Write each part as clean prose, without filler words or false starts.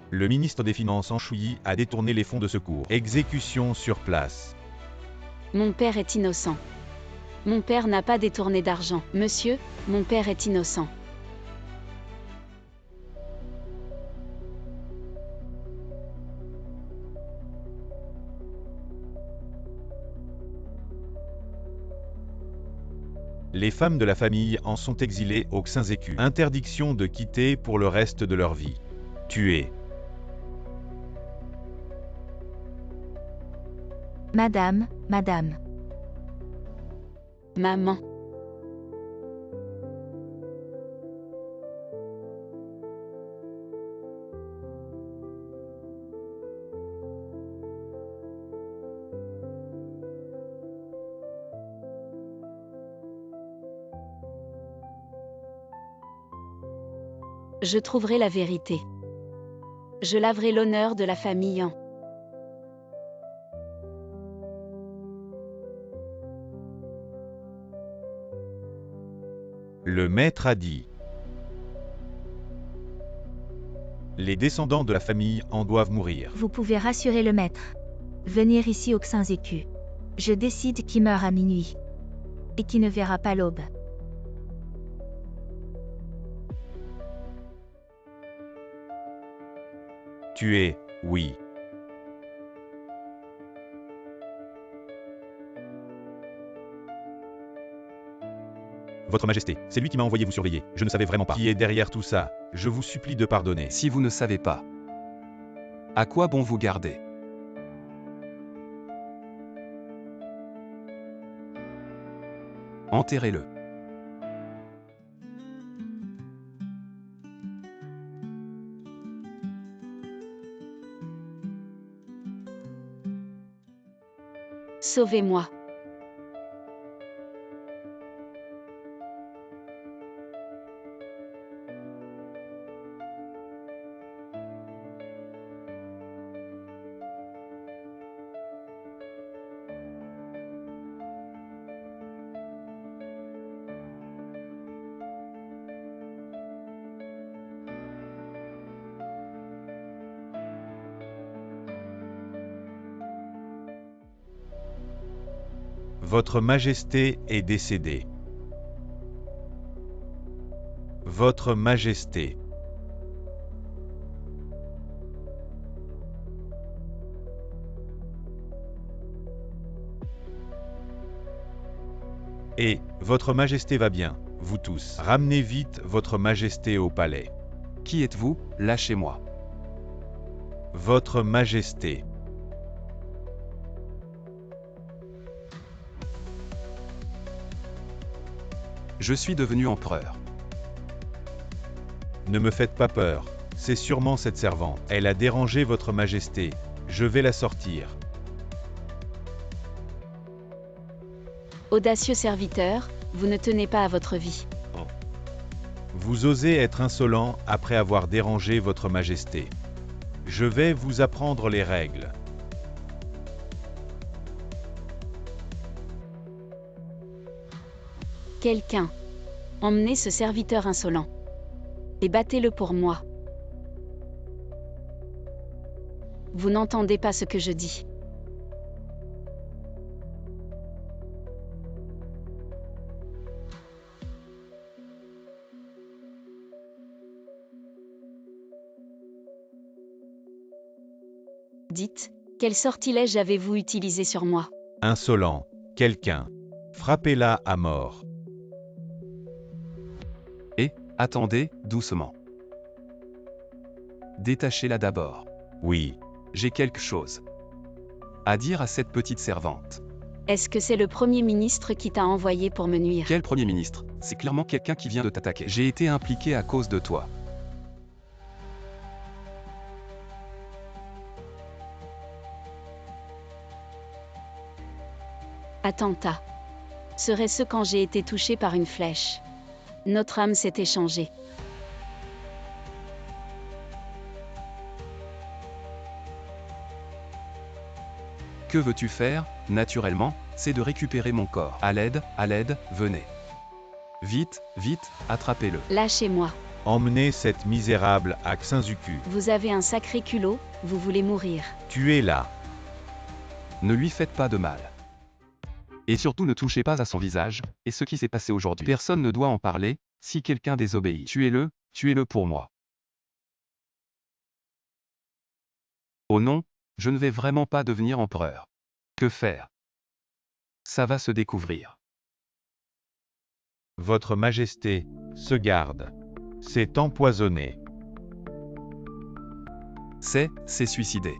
Le ministre des Finances Anchouilly a détourné les fonds de secours. Exécution sur place. Mon père est innocent. Mon père n'a pas détourné d'argent. Monsieur, mon père est innocent. Les femmes de la famille en sont exilées au Xinzécu. Interdiction de quitter pour le reste de leur vie. Tuées. Madame, madame. Maman. Je trouverai la vérité. Je laverai l'honneur de la famille en. Le maître a dit. Les descendants de la famille en doivent mourir. Vous pouvez rassurer le maître. Venir ici au Xinzécu. Je décide qui meurt à minuit. Et qui ne verra pas l'aube. Tué, oui. Votre Majesté, c'est lui qui m'a envoyé vous surveiller. Je ne savais vraiment pas. Qui est derrière tout ça? Je vous supplie de pardonner. Si vous ne savez pas, à quoi bon vous garder? Enterrez-le. Sauvez-moi. Votre Majesté est décédée. Votre Majesté. Et, Votre Majesté va bien, vous tous. Ramenez vite Votre Majesté au palais. Qui êtes-vous? Lâchez-moi. Votre Majesté. Je suis devenu empereur. Ne me faites pas peur, c'est sûrement cette servante. Elle a dérangé Votre Majesté, je vais la sortir. Audacieux serviteur, vous ne tenez pas à votre vie. Vous osez être insolent après avoir dérangé Votre Majesté. Je vais vous apprendre les règles. Quelqu'un. Emmenez ce serviteur insolent. Et battez-le pour moi. Vous n'entendez pas ce que je dis. Dites, quel sortilège avez-vous utilisé sur moi? Insolent, quelqu'un. Frappez-la à mort. Et, attendez, doucement. Détachez-la d'abord. Oui. J'ai quelque chose à dire à cette petite servante. Est-ce que c'est le Premier ministre qui t'a envoyé pour me nuire? Quel Premier ministre? C'est clairement quelqu'un qui vient de t'attaquer. J'ai été impliqué à cause de toi. Attentat. Serait-ce quand j'ai été touché par une flèche? Notre âme s'est échangée. Que veux-tu faire? Naturellement, c'est de récupérer mon corps. À l'aide, venez. Vite, vite, attrapez-le. Lâchez-moi. Emmenez cette misérable à Xinzuku. Vous avez un sacré culot, vous voulez mourir. Tuez-la. Ne lui faites pas de mal. Et surtout ne touchez pas à son visage, et ce qui s'est passé aujourd'hui. Personne ne doit en parler, si quelqu'un désobéit. Tuez-le pour moi. Oh non, je ne vais vraiment pas devenir empereur. Que faire? Ça va se découvrir. Votre Majesté, se garde. C'est empoisonné. C'est suicidé.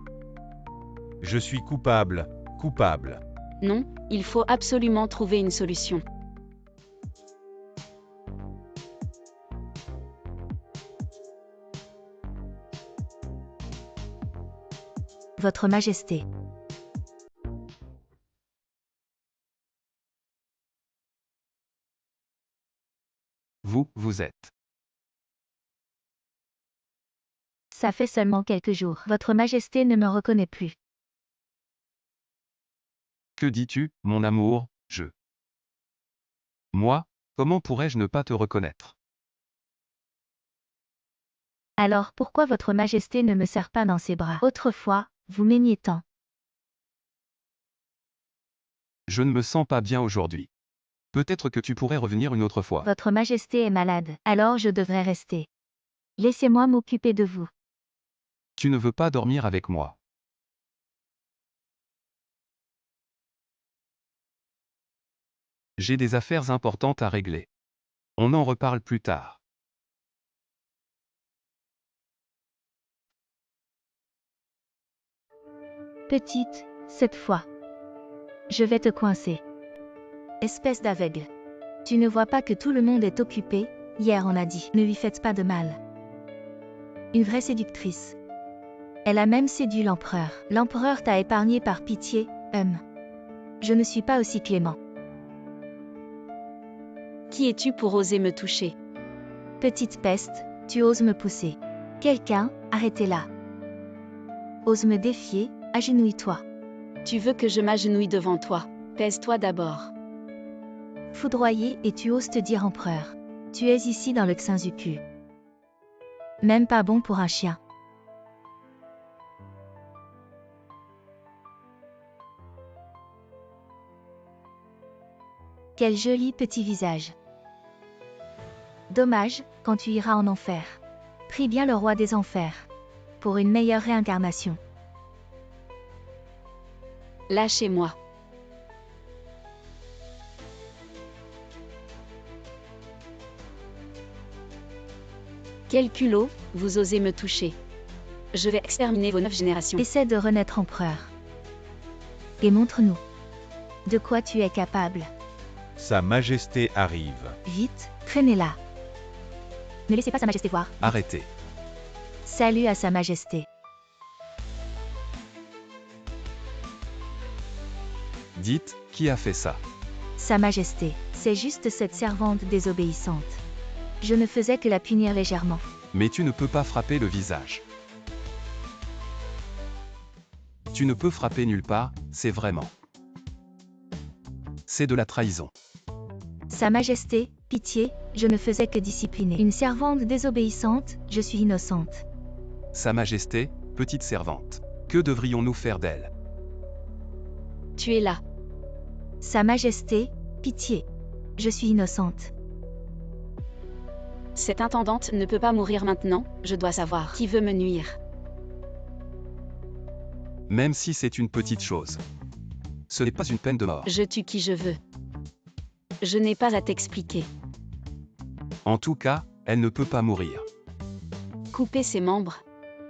Je suis coupable, coupable. Non, il faut absolument trouver une solution. Votre Majesté. Vous êtes. Ça fait seulement quelques jours. Votre Majesté ne me reconnaît plus. Que dis-tu, mon amour, Moi, comment pourrais-je ne pas te reconnaître? Alors pourquoi votre Majesté ne me serre pas dans ses bras? Autrefois, vous m'aimiez tant. Je ne me sens pas bien aujourd'hui. Peut-être que tu pourrais revenir une autre fois. Votre Majesté est malade, alors je devrais rester. Laissez-moi m'occuper de vous. Tu ne veux pas dormir avec moi. J'ai des affaires importantes à régler. On en reparle plus tard. Petite, cette fois. Je vais te coincer. Espèce d'aveugle. Tu ne vois pas que tout le monde est occupé, hier on a dit, ne lui faites pas de mal. Une vraie séductrice. Elle a même séduit l'empereur. L'empereur t'a épargné par pitié, Je ne suis pas aussi clément. Qui es-tu pour oser me toucher? Petite peste, tu oses me pousser. Quelqu'un, arrêtez-la. Ose me défier, agenouille-toi. Tu veux que je m'agenouille devant toi? Pèse-toi d'abord. Foudroyé et tu oses te dire empereur. Tu es ici dans le Xinzuku. Même pas bon pour un chien. Quel joli petit visage. Dommage, quand tu iras en enfer. Prie bien le roi des enfers. Pour une meilleure réincarnation. Lâchez-moi. Quel culot, vous osez me toucher. Je vais exterminer vos 9 générations. Essaie de renaître empereur. Et montre-nous. De quoi tu es capable. Sa Majesté arrive. Vite, traînez-la. Ne laissez pas Sa Majesté voir. Arrêtez. Salut à Sa Majesté. Dites, qui a fait ça? Sa Majesté, c'est juste cette servante désobéissante. Je ne faisais que la punir légèrement. Mais tu ne peux pas frapper le visage. Tu ne peux frapper nulle part, c'est vraiment. C'est de la trahison. Sa Majesté, pitié, je ne faisais que discipliner. Une servante désobéissante, je suis innocente. Sa Majesté, petite servante. Que devrions-nous faire d'elle? Tu es là. Sa Majesté, pitié. Je suis innocente. Cette intendante ne peut pas mourir maintenant, je dois savoir qui veut me nuire. Même si c'est une petite chose. Ce n'est pas une peine de mort. Je tue qui je veux. Je n'ai pas à t'expliquer. En tout cas, elle ne peut pas mourir. Couper ses membres.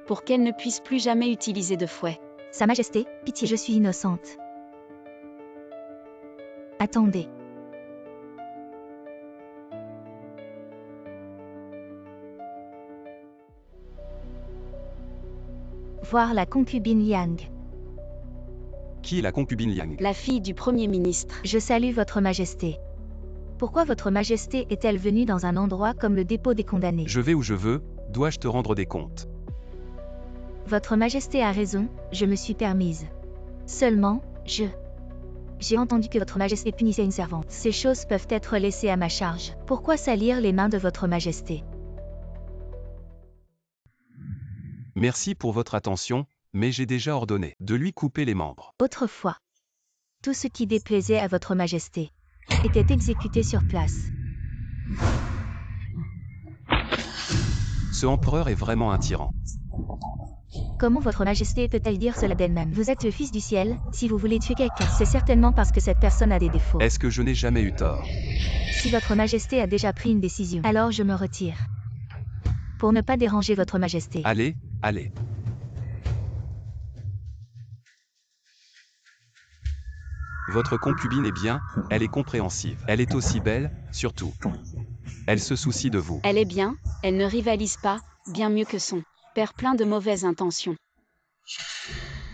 Pour qu'elle ne puisse plus jamais utiliser de fouet. Sa Majesté, pitié, je suis innocente. Attendez. Voir la concubine Yang. Qui est la concubine Yang? La fille du Premier ministre. Je salue votre Majesté. Pourquoi votre Majesté est-elle venue dans un endroit comme le dépôt des condamnés? Je vais où je veux, dois-je te rendre des comptes? Votre Majesté a raison, je me suis permise. Seulement, J'ai entendu que votre Majesté punissait une servante. Ces choses peuvent être laissées à ma charge. Pourquoi salir les mains de votre Majesté? Merci pour votre attention, mais j'ai déjà ordonné de lui couper les membres. Autrefois, tout ce qui déplaisait à votre majesté était exécuté sur place. Ce empereur est vraiment un tyran. Comment votre majesté peut-elle dire cela d'elle-même? Vous êtes le fils du ciel, si vous voulez tuer quelqu'un, c'est certainement parce que cette personne a des défauts. Est-ce que je n'ai jamais eu tort? Si votre majesté a déjà pris une décision, alors je me retire. Pour ne pas déranger votre majesté. Allez, allez. Votre concubine est bien, elle est compréhensive. Elle est aussi belle, surtout. Elle se soucie de vous. Elle est bien, elle ne rivalise pas, bien mieux que son père plein de mauvaises intentions.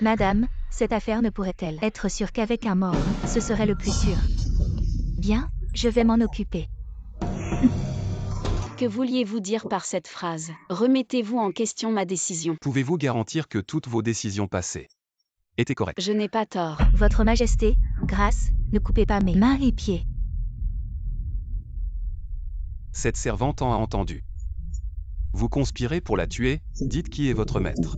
Madame, cette affaire ne pourrait-elle être sûre qu'avec un mort, ce serait le plus sûr? Bien, je vais m'en occuper. Que vouliez-vous dire par cette phrase? Remettez-vous en question ma décision. Pouvez-vous garantir que toutes vos décisions passées étaient correctes? Je n'ai pas tort. Votre majesté, grâce, ne coupez pas mes mains et pieds. Cette servante en a entendu. Vous conspirez pour la tuer, dites qui est votre maître.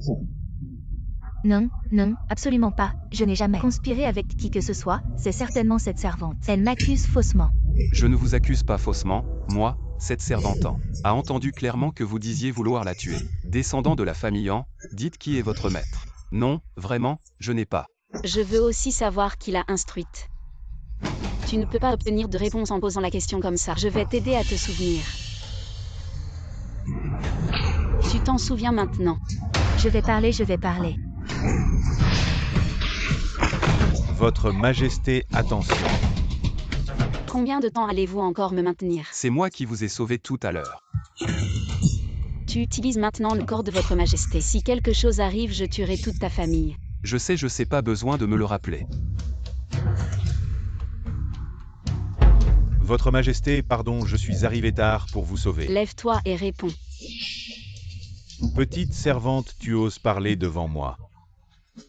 Non, non, absolument pas. Je n'ai jamais conspiré avec qui que ce soit, c'est certainement cette servante. Elle m'accuse faussement. Je ne vous accuse pas faussement, moi, cette servante a entendu clairement que vous disiez vouloir la tuer. Descendant de la famille En, dites qui est votre maître. Non, vraiment, je n'ai pas. Je veux aussi savoir qui l'a instruite. Tu ne peux pas obtenir de réponse en posant la question comme ça. Je vais t'aider à te souvenir. Tu t'en souviens maintenant. Je vais parler, je vais parler. Votre Majesté, attention. Combien de temps allez-vous encore me maintenir? C'est moi qui vous ai sauvé tout à l'heure. Tu utilises maintenant le corps de votre majesté. Si quelque chose arrive, je tuerai toute ta famille. Je sais, pas besoin de me le rappeler. Votre Majesté, pardon, je suis arrivé tard pour vous sauver. Lève-toi et réponds. Petite servante, tu oses parler devant moi.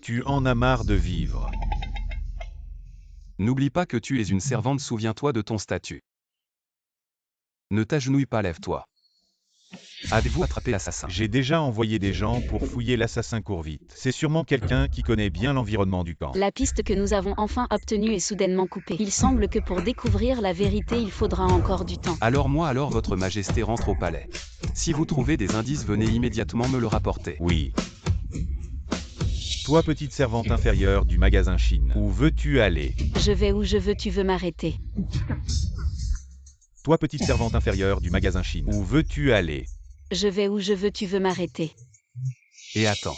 Tu en as marre de vivre. N'oublie pas que tu es une servante, souviens-toi de ton statut. Ne t'agenouille pas, lève-toi. Avez-vous attrapé l'assassin? J'ai déjà envoyé des gens pour fouiller l'assassin, court vite. C'est sûrement quelqu'un qui connaît bien l'environnement du camp. La piste que nous avons enfin obtenue est soudainement coupée. Il semble que pour découvrir la vérité, il faudra encore du temps. Alors votre majesté rentre au palais. Si vous trouvez des indices, venez immédiatement me le rapporter. Oui. Toi, petite servante inférieure du magasin Chine, où veux-tu aller? Je vais où je veux, tu veux m'arrêter. Toi, petite servante inférieure du magasin Chine, où veux-tu aller? Je vais où je veux, tu veux m'arrêter. Et attends.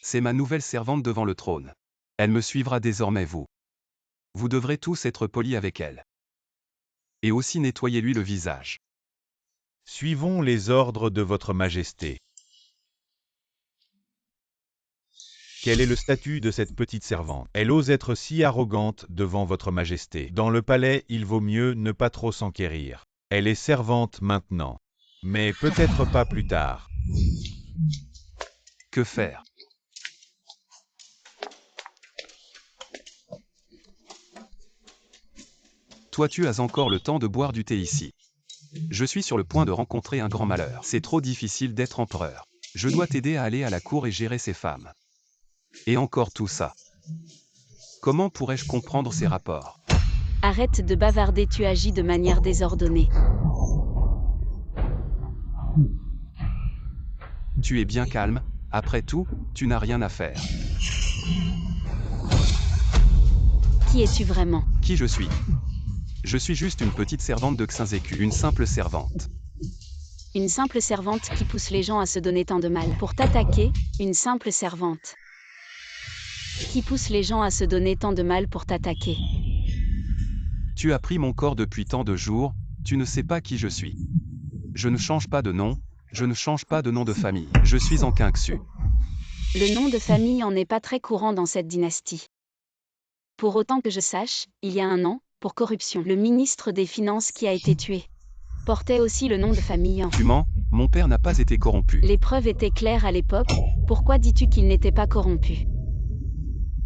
C'est ma nouvelle servante devant le trône. Elle me suivra désormais, vous. Vous devrez tous être polis avec elle. Et aussi nettoyez-lui le visage. Suivons les ordres de votre Majesté. Quel est le statut de cette petite servante? Elle ose être si arrogante devant votre Majesté. Dans le palais, il vaut mieux ne pas trop s'enquérir. Elle est servante maintenant, mais peut-être pas plus tard. Que faire? Toi, tu as encore le temps de boire du thé ici. Je suis sur le point de rencontrer un grand malheur. C'est trop difficile d'être empereur. Je dois t'aider à aller à la cour et gérer ces femmes. Et encore tout ça. Comment pourrais-je comprendre ces rapports? Arrête de bavarder, tu agis de manière désordonnée. Tu es bien calme, après tout, tu n'as rien à faire. Qui es-tu vraiment? Qui je suis? Je suis juste une petite servante de Xinzéku, une simple servante. Une simple servante qui pousse les gens à se donner tant de mal. Pour t'attaquer, une simple servante qui pousse les gens à se donner tant de mal pour t'attaquer. Tu as pris mon corps depuis tant de jours, tu ne sais pas qui je suis. Je ne change pas de nom, je ne change pas de nom de famille. Je suis en Qingxu. Le nom de famille en est pas très courant dans cette dynastie. Pour autant que je sache, il y a un an, pour corruption, le ministre des Finances qui a été tué portait aussi le nom de famille En. Tu mens, mon père n'a pas été corrompu. Les preuves étaient claires à l'époque, pourquoi dis-tu qu'il n'était pas corrompu?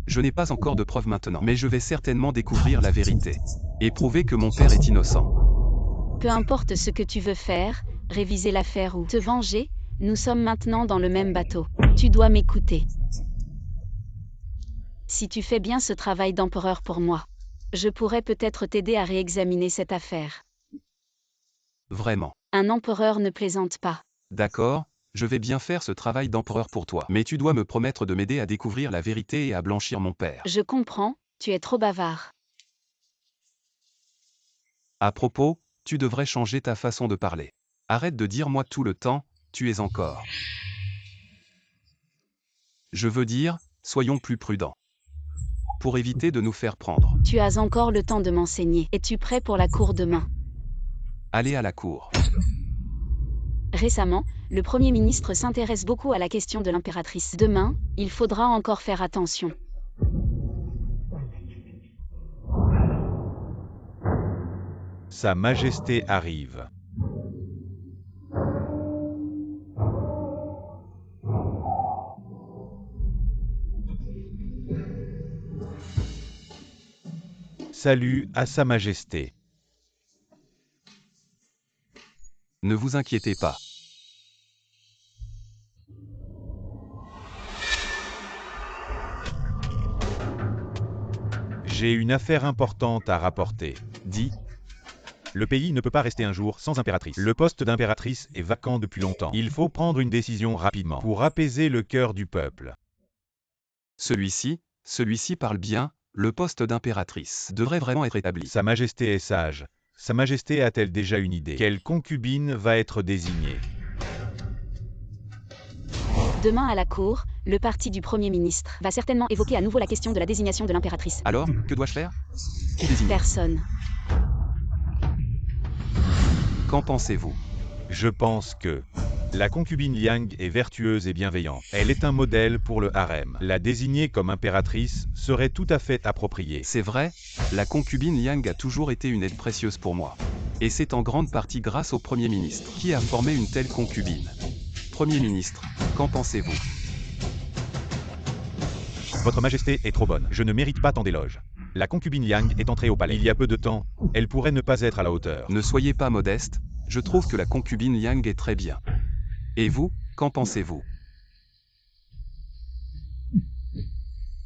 Je n'ai pas encore de preuves maintenant, mais je vais certainement découvrir la vérité et prouver que mon père est innocent. Peu importe ce que tu veux faire, réviser l'affaire ou te venger, Nous sommes maintenant dans le même bateau. Tu dois m'écouter. Si tu fais bien ce travail d'empereur pour moi, je pourrais peut-être t'aider à réexaminer cette affaire. Vraiment. Un empereur ne plaisante pas. D'accord, je vais bien faire ce travail d'empereur pour toi. Mais tu dois me promettre de m'aider à découvrir la vérité et à blanchir mon père. Je comprends, tu es trop bavard. À propos, tu devrais changer ta façon de parler. Arrête de dire moi tout le temps, tu es encore. Je veux dire, soyons plus prudents. Pour éviter de nous faire prendre. Tu as encore le temps de m'enseigner. Es-tu prêt pour la cour demain? Allez à la cour. Récemment, le Premier ministre s'intéresse beaucoup à la question de l'impératrice. Demain, il faudra encore faire attention. Sa Majesté arrive. Salut à Sa Majesté. Ne vous inquiétez pas. J'ai une affaire importante à rapporter. Dis, Le pays ne peut pas rester un jour sans impératrice. Le poste d'impératrice est vacant depuis longtemps. Il faut prendre une décision rapidement pour apaiser le cœur du peuple. celui-ci parle bien, le poste d'impératrice devrait vraiment être établi. Sa Majesté est sage. Sa Majesté a-t-elle déjà une idée? Quelle concubine va être désignée? Demain à la cour, le parti du Premier ministre va certainement évoquer à nouveau la question de la désignation de l'impératrice. Alors, que dois-je faire? Qui désigne? Personne. Qu'en pensez-vous? Je pense que la concubine Liang est vertueuse et bienveillante. Elle est un modèle pour le harem. La désigner comme impératrice serait tout à fait approprié. C'est vrai, la concubine Liang a toujours été une aide précieuse pour moi. Et c'est en grande partie grâce au Premier ministre qui a formé une telle concubine. Premier ministre, qu'en pensez-vous? Votre Majesté est trop bonne. Je ne mérite pas tant d'éloges. La concubine Liang est entrée au palais il y a peu de temps. Elle pourrait ne pas être à la hauteur. Ne soyez pas modeste, je trouve que la concubine Liang est très bien. Et vous, qu'en pensez-vous?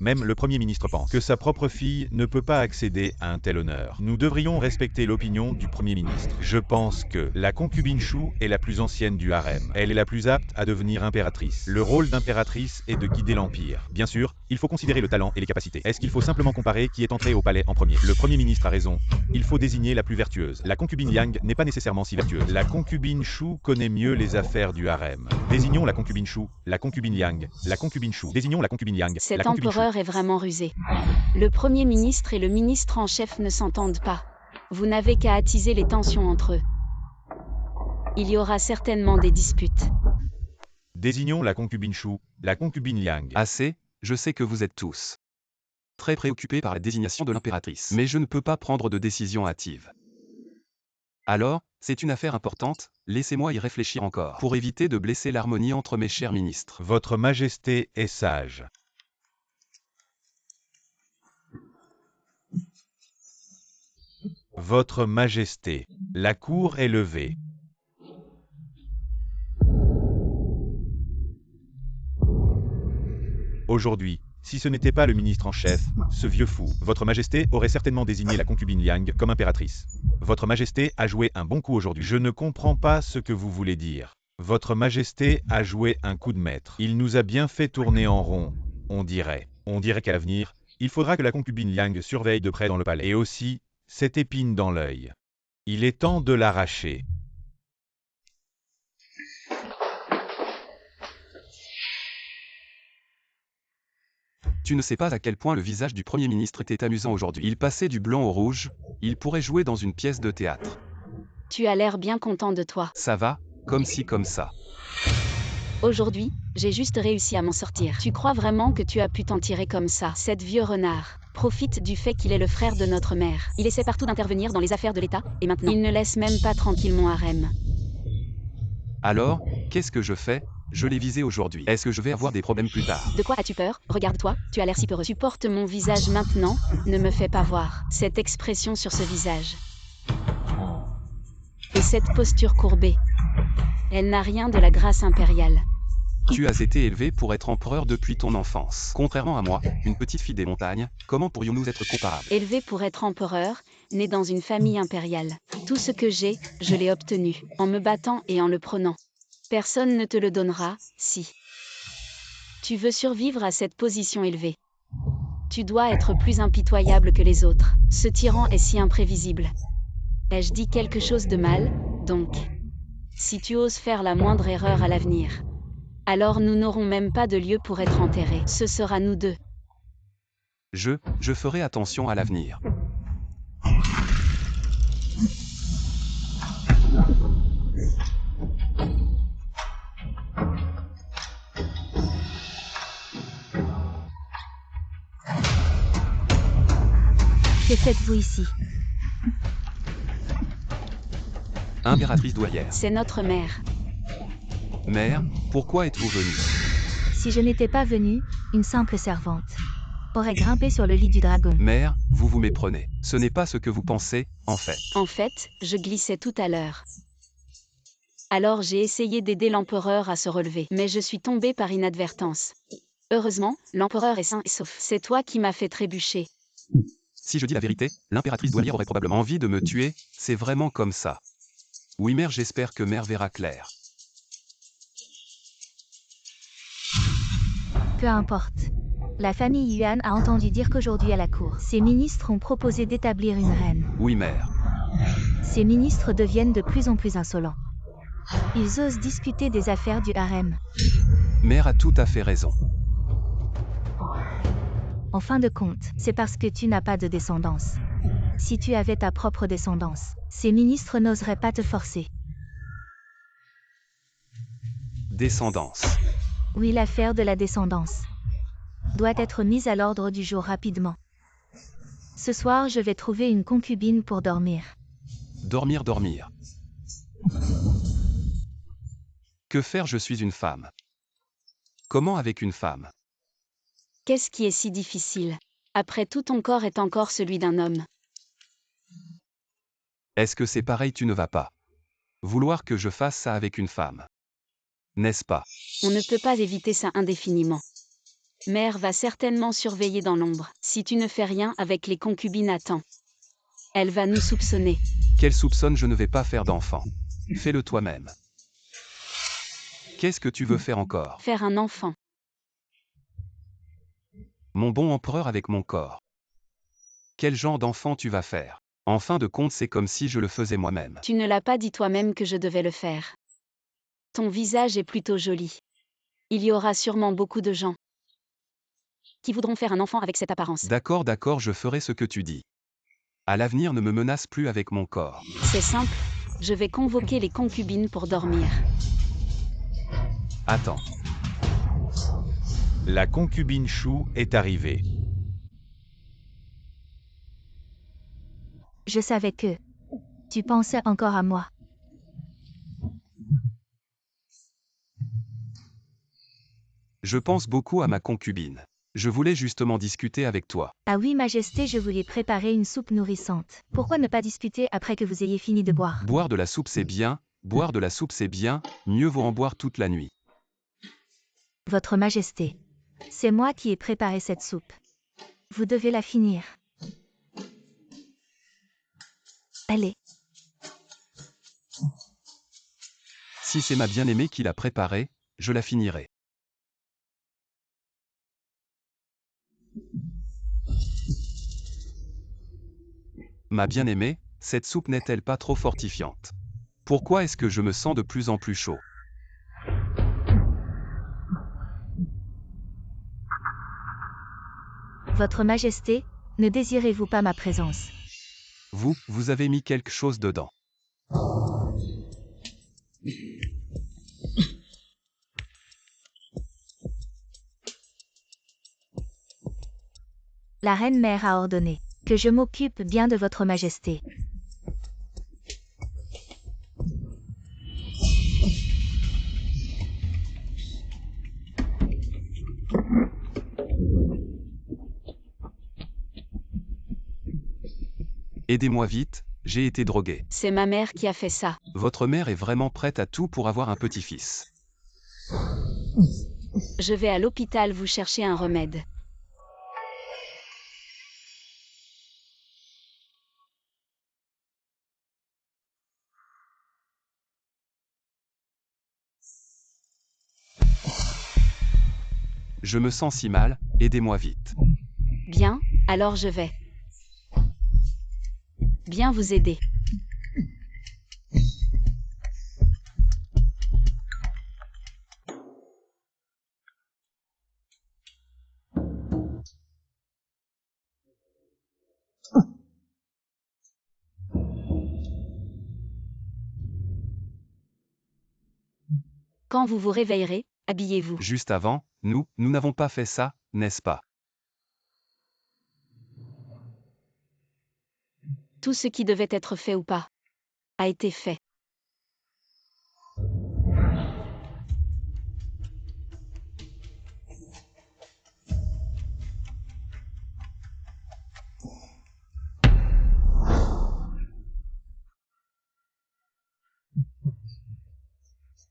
Même le Premier ministre pense que sa propre fille ne peut pas accéder à un tel honneur. Nous devrions respecter l'opinion du Premier ministre. Je pense que la concubine Shu est la plus ancienne du harem. Elle est la plus apte à devenir impératrice. Le rôle d'impératrice est de guider l'Empire. Bien sûr, il faut considérer le talent et les capacités. Est-ce qu'il faut simplement comparer qui est entré au palais en premier? Le Premier ministre a raison. Il faut désigner la plus vertueuse. La concubine Liang n'est pas nécessairement si vertueuse. La concubine Shu connaît mieux les affaires du harem. Désignons la concubine Shu, la concubine Liang, la concubine Shu. Désignons la concubine Liang, Cet la concubine Shu. empereur est vraiment rusé. Le Premier ministre et le ministre en chef ne s'entendent pas. Vous n'avez qu'à attiser les tensions entre eux. Il y aura certainement des disputes. Désignons la concubine Shu, la concubine Liang. Assez, je sais que vous êtes tous très préoccupés par la désignation de l'impératrice. Mais je ne peux pas prendre de décision hâtive. Alors, c'est une affaire importante, laissez-moi y réfléchir encore, pour éviter de blesser l'harmonie entre mes chers ministres. Votre Majesté est sage. Votre Majesté, la cour est levée. Aujourd'hui, si ce n'était pas le ministre en chef, ce vieux fou, Votre Majesté aurait certainement désigné la concubine Liang comme impératrice. Votre Majesté a joué un bon coup aujourd'hui. Je ne comprends pas ce que vous voulez dire. Votre Majesté a joué un coup de maître. Il nous a bien fait tourner en rond, on dirait. On dirait qu'à l'avenir, il faudra que la concubine Liang surveille de près dans le palais. Et aussi, cette épine dans l'œil. Il est temps de l'arracher. Tu ne sais pas à quel point le visage du Premier ministre était amusant aujourd'hui. Il passait du blanc au rouge, il pourrait jouer dans une pièce de théâtre. Tu as l'air bien content de toi. Ça va, comme ci comme ça. Aujourd'hui, j'ai juste réussi à m'en sortir. Tu crois vraiment que tu as pu t'en tirer comme ça? Cet vieux renard profite du fait qu'il est le frère de notre mère. Il essaie partout d'intervenir dans les affaires de l'État, et maintenant, il ne laisse même pas tranquille mon harem. Alors, qu'est-ce que je fais? Je l'ai visé aujourd'hui. Est-ce que je vais avoir des problèmes plus tard? De quoi as-tu peur? Regarde-toi, tu as l'air si peureux. Tu portes mon visage maintenant, ne me fais pas voir. Cette expression sur ce visage. Et cette posture courbée. Elle n'a rien de la grâce impériale. Tu as été élevé pour être empereur depuis ton enfance. Contrairement à moi, une petite fille des montagnes, comment pourrions-nous être comparables? Élevé pour être empereur, né dans une famille impériale. Tout ce que j'ai, je l'ai obtenu, en me battant et en le prenant. Personne ne te le donnera, si tu veux survivre à cette position élevée. Tu dois être plus impitoyable que les autres. Ce tyran est si imprévisible. Ai-je dit quelque chose de mal, donc? Si tu oses faire la moindre erreur à l'avenir, alors nous n'aurons même pas de lieu pour être enterrés. Ce sera nous deux. Je ferai attention à l'avenir. Que faites-vous ici? Impératrice douairière. C'est notre mère. Mère, pourquoi êtes-vous venue? Si je n'étais pas venue, une simple servante aurait grimpé sur le lit du dragon. Mère, vous vous méprenez. Ce n'est pas ce que vous pensez, en fait. En fait, je glissais tout à l'heure. Alors j'ai essayé d'aider l'empereur à se relever, mais je suis tombée par inadvertance. Heureusement, l'empereur est sain et sauf. C'est toi qui m'as fait trébucher. Si je dis la vérité, l'impératrice douairière aurait probablement envie de me tuer, c'est vraiment comme ça. Oui mère, j'espère que mère verra clair. Peu importe. La famille Yuan a entendu dire qu'aujourd'hui à la cour, ses ministres ont proposé d'établir une reine. Oui mère. Ces ministres deviennent de plus en plus insolents. Ils osent discuter des affaires du harem. Mère a tout à fait raison. En fin de compte, c'est parce que tu n'as pas de descendance. Si tu avais ta propre descendance, ces ministres n'oseraient pas te forcer. Descendance. Oui, l'affaire de la descendance doit être mise à l'ordre du jour rapidement. Ce soir, je vais trouver une concubine pour dormir. Dormir, dormir. Que faire? Je suis une femme. Comment avec une femme? Qu'est-ce qui est si difficile? Après tout, ton corps est encore celui d'un homme. Est-ce que c'est pareil? Tu ne vas pas vouloir que je fasse ça avec une femme, n'est-ce pas? On ne peut pas éviter ça indéfiniment. Mère va certainement surveiller dans l'ombre. Si tu ne fais rien avec les concubines à temps, elle va nous soupçonner. Qu'elle soupçonne? Je ne vais pas faire d'enfant. Fais-le toi-même. Qu'est-ce que tu veux faire encore? Faire un enfant. Mon bon empereur avec mon corps. Quel genre d'enfant tu vas faire? En fin de compte, c'est comme si je le faisais moi-même. Tu ne l'as pas dit toi-même que je devais le faire. Ton visage est plutôt joli. Il y aura sûrement beaucoup de gens qui voudront faire un enfant avec cette apparence. D'accord, d'accord, je ferai ce que tu dis. À l'avenir, ne me menace plus avec mon corps. C'est simple, je vais convoquer les concubines pour dormir. Attends. La concubine Chou est arrivée. Je savais que tu pensais encore à moi. Je pense beaucoup à ma concubine. Je voulais justement discuter avec toi. Ah oui, Majesté, je voulais préparer une soupe nourrissante. Pourquoi ne pas discuter après que vous ayez fini de boire? Boire de la soupe c'est bien, boire de la soupe c'est bien, mieux vaut en boire toute la nuit. Votre Majesté, c'est moi qui ai préparé cette soupe. Vous devez la finir. Allez. Si c'est ma bien-aimée qui l'a préparée, je la finirai. Ma bien-aimée, cette soupe n'est-elle pas trop fortifiante? Pourquoi est-ce que je me sens de plus en plus chaud? Votre Majesté, ne désirez-vous pas ma présence? Vous avez mis quelque chose dedans. La reine-mère a ordonné que je m'occupe bien de votre Majesté. Aidez-moi vite, J'ai été drogué. C'est ma mère qui a fait ça. Votre mère est vraiment prête à tout pour avoir un petit-fils. Je vais à l'hôpital vous chercher un remède. Je me sens si mal, aidez-moi vite. Bien, alors je vais. Bien vous aider. Quand vous vous réveillerez, habillez-vous. Juste avant, nous n'avons pas fait ça, n'est-ce pas? Tout ce qui devait être fait ou pas a été fait.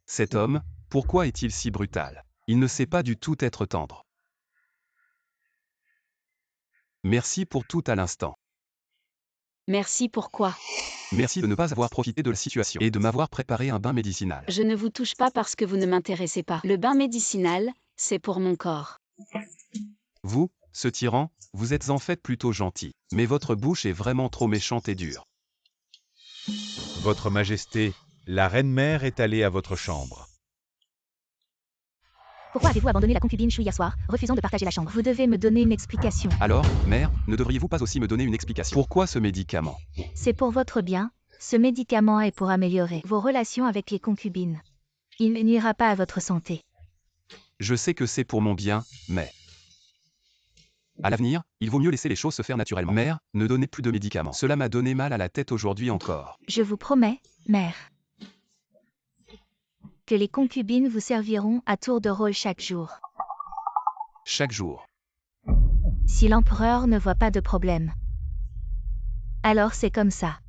Cet homme, pourquoi est-il si brutal? Il ne sait pas du tout être tendre. Merci pour tout à l'instant. Merci pourquoi. Merci de ne pas avoir profité de la situation et de m'avoir préparé un bain médicinal. Je ne vous touche pas parce que vous ne m'intéressez pas. Le bain médicinal, c'est pour mon corps. Vous, ce tyran, vous êtes en fait plutôt gentil, mais votre bouche est vraiment trop méchante et dure. Votre Majesté, la reine-mère est allée à votre chambre. Pourquoi avez-vous abandonné la concubine Chou hier soir, refusant de partager la chambre? Vous devez me donner une explication. Alors, mère, ne devriez-vous pas aussi me donner une explication? Pourquoi ce médicament? C'est pour votre bien, ce médicament est pour améliorer vos relations avec les concubines. Il ne nuira pas à votre santé. Je sais que c'est pour mon bien, mais... À l'avenir, il vaut mieux laisser les choses se faire naturellement. Mère, ne donnez plus de médicaments. Cela m'a donné mal à la tête aujourd'hui encore. Je vous promets, mère, que les concubines vous serviront à tour de rôle chaque jour. Chaque jour. Si l'empereur ne voit pas de problème, alors c'est comme ça.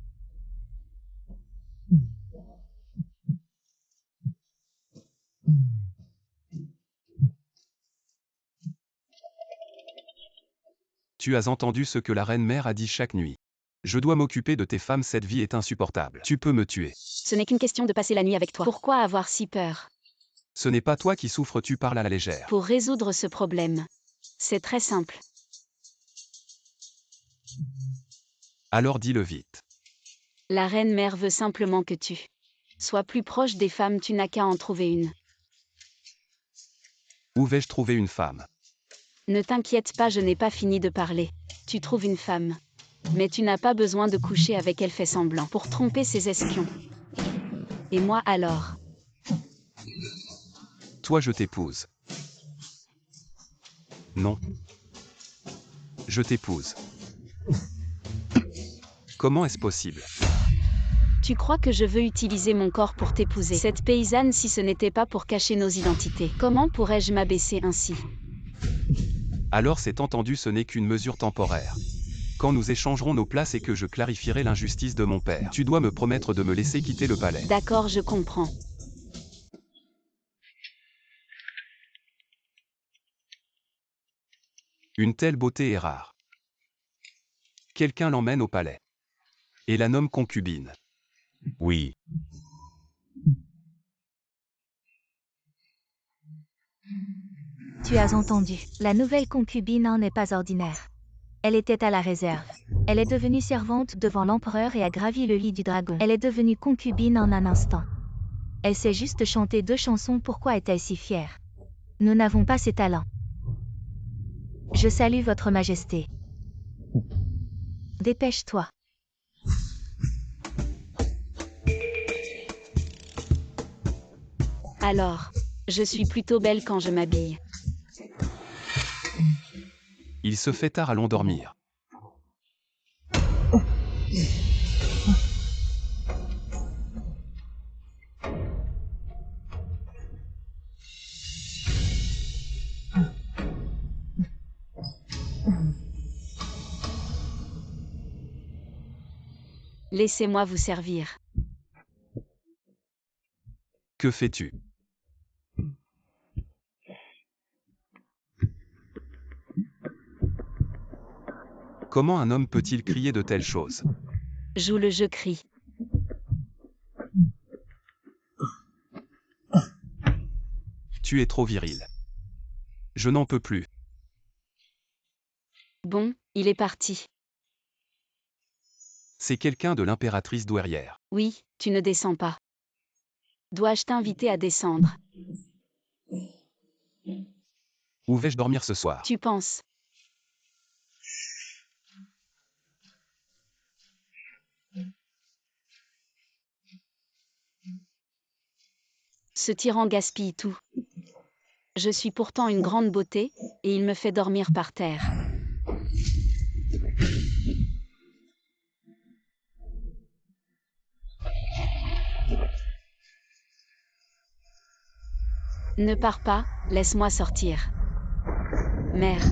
Tu as entendu ce que la reine-mère a dit chaque nuit. Je dois m'occuper de tes femmes, cette vie est insupportable. Tu peux me tuer. Ce n'est qu'une question de passer la nuit avec toi. Pourquoi avoir si peur? Ce n'est pas toi qui souffres, tu parles à la légère. Pour résoudre ce problème, c'est très simple. Alors dis-le vite. La reine-mère veut simplement que tu sois plus proche des femmes, tu n'as qu'à en trouver une. Où vais-je trouver une femme? Ne t'inquiète pas, je n'ai pas fini de parler. Tu trouves une femme. Mais tu n'as pas besoin de coucher avec elle, fait semblant pour tromper ses espions. Et moi alors? Toi, je t'épouse. Non. Je t'épouse. Comment est-ce possible? Tu crois que je veux utiliser mon corps pour t'épouser? Cette paysanne, si ce n'était pas pour cacher nos identités, comment pourrais-je m'abaisser ainsi? Alors c'est entendu, ce n'est qu'une mesure temporaire. Quand nous échangerons nos places et que je clarifierai l'injustice de mon père, tu dois me promettre de me laisser quitter le palais. D'accord, je comprends. Une telle beauté est rare. Quelqu'un l'emmène au palais. Et la nomme concubine. Oui. Tu as entendu, la nouvelle concubine n'est pas ordinaire. Elle était à la réserve. Elle est devenue servante devant l'empereur et a gravi le lit du dragon. Elle est devenue concubine en un instant. Elle sait juste chanter 2 chansons, pourquoi est-elle si fière? Nous n'avons pas ces talents. Je salue votre majesté. Dépêche-toi. Alors, je suis plutôt belle quand je m'habille. Il se fait tard, allons dormir. Laissez-moi vous servir. Que fais-tu? Comment un homme peut-il crier de telles choses? Joue le jeu, crie. Tu es trop viril. Je n'en peux plus. Bon, il est parti. C'est quelqu'un de l'impératrice douairière. Oui, tu ne descends pas. Dois-je t'inviter à descendre? Où vais-je dormir ce soir? Tu penses? Ce tyran gaspille tout. Je suis pourtant une grande beauté, et il me fait dormir par terre. Ne pars pas, laisse-moi sortir. Mère.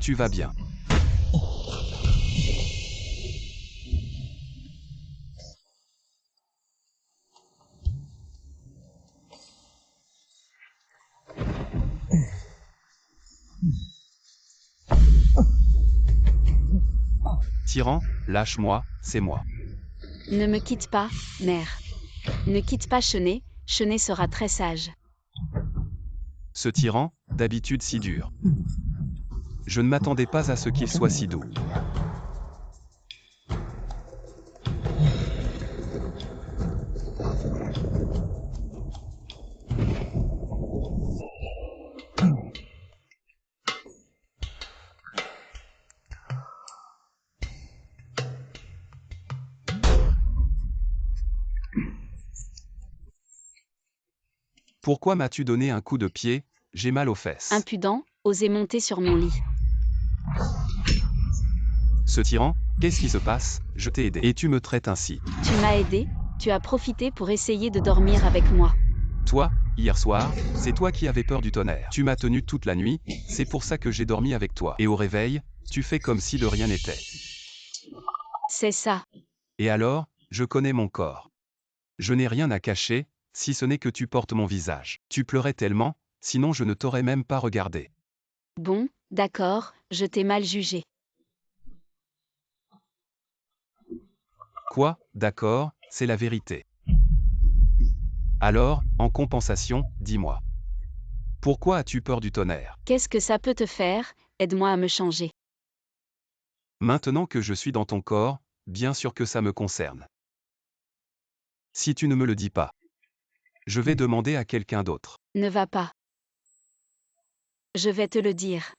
Tu vas bien. Tyran, lâche-moi, c'est moi. Ne me quitte pas, mère. Ne quitte pas Chenet, Chenet sera très sage. Ce tyran, d'habitude si dur. Je ne m'attendais pas à ce qu'il soit si doux. Pourquoi m'as-tu donné un coup de pied? J'ai mal aux fesses. Impudent, osez monter sur mon lit. Ce tyran, qu'est-ce qui se passe? Je t'ai aidé. Et tu me traites ainsi. Tu m'as aidé, tu as profité pour essayer de dormir avec moi. Toi, hier soir, c'est toi qui avais peur du tonnerre. Tu m'as tenu toute la nuit, c'est pour ça que j'ai dormi avec toi. Et au réveil, tu fais comme si de rien n'était. C'est ça. Et alors, je connais mon corps. Je n'ai rien à cacher, si ce n'est que tu portes mon visage. Tu pleurais tellement, sinon je ne t'aurais même pas regardé. Bon, d'accord, je t'ai mal jugé. Quoi, d'accord, c'est la vérité. Alors, en compensation, dis-moi. Pourquoi as-tu peur du tonnerre? Qu'est-ce que ça peut te faire? Aide-moi à me changer. Maintenant que je suis dans ton corps, bien sûr que ça me concerne. Si tu ne me le dis pas, je vais demander à quelqu'un d'autre. Ne va pas. Je vais te le dire.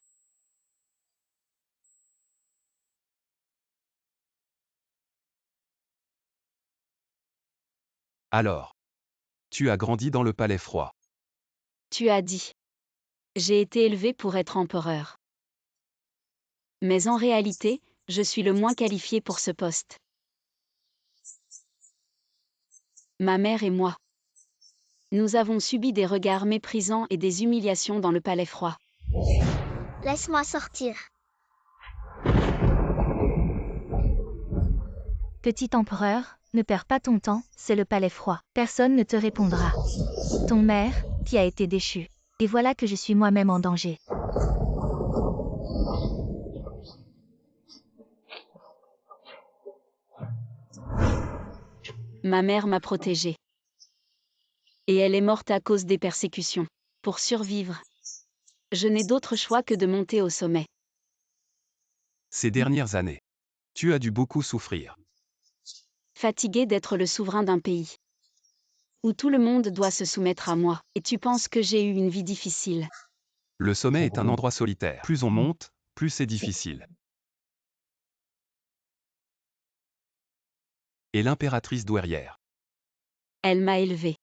Alors, tu as grandi dans le palais froid. Tu as dit. J'ai été élevé pour être empereur. Mais en réalité, je suis le moins qualifié pour ce poste. Ma mère et moi. Nous avons subi des regards méprisants et des humiliations dans le palais froid. Laisse-moi sortir. Petit empereur, ne perds pas ton temps, c'est le palais froid. Personne ne te répondra. Ton mère, qui a été déchue. Et voilà que je suis moi-même en danger. Ma mère m'a protégée. Et elle est morte à cause des persécutions. Pour survivre, je n'ai d'autre choix que de monter au sommet. Ces dernières années, tu as dû beaucoup souffrir. Fatiguée d'être le souverain d'un pays où tout le monde doit se soumettre à moi, et tu penses que j'ai eu une vie difficile. Le sommet est un endroit solitaire. Plus on monte, plus c'est difficile. Et l'impératrice douairière. Elle m'a élevée.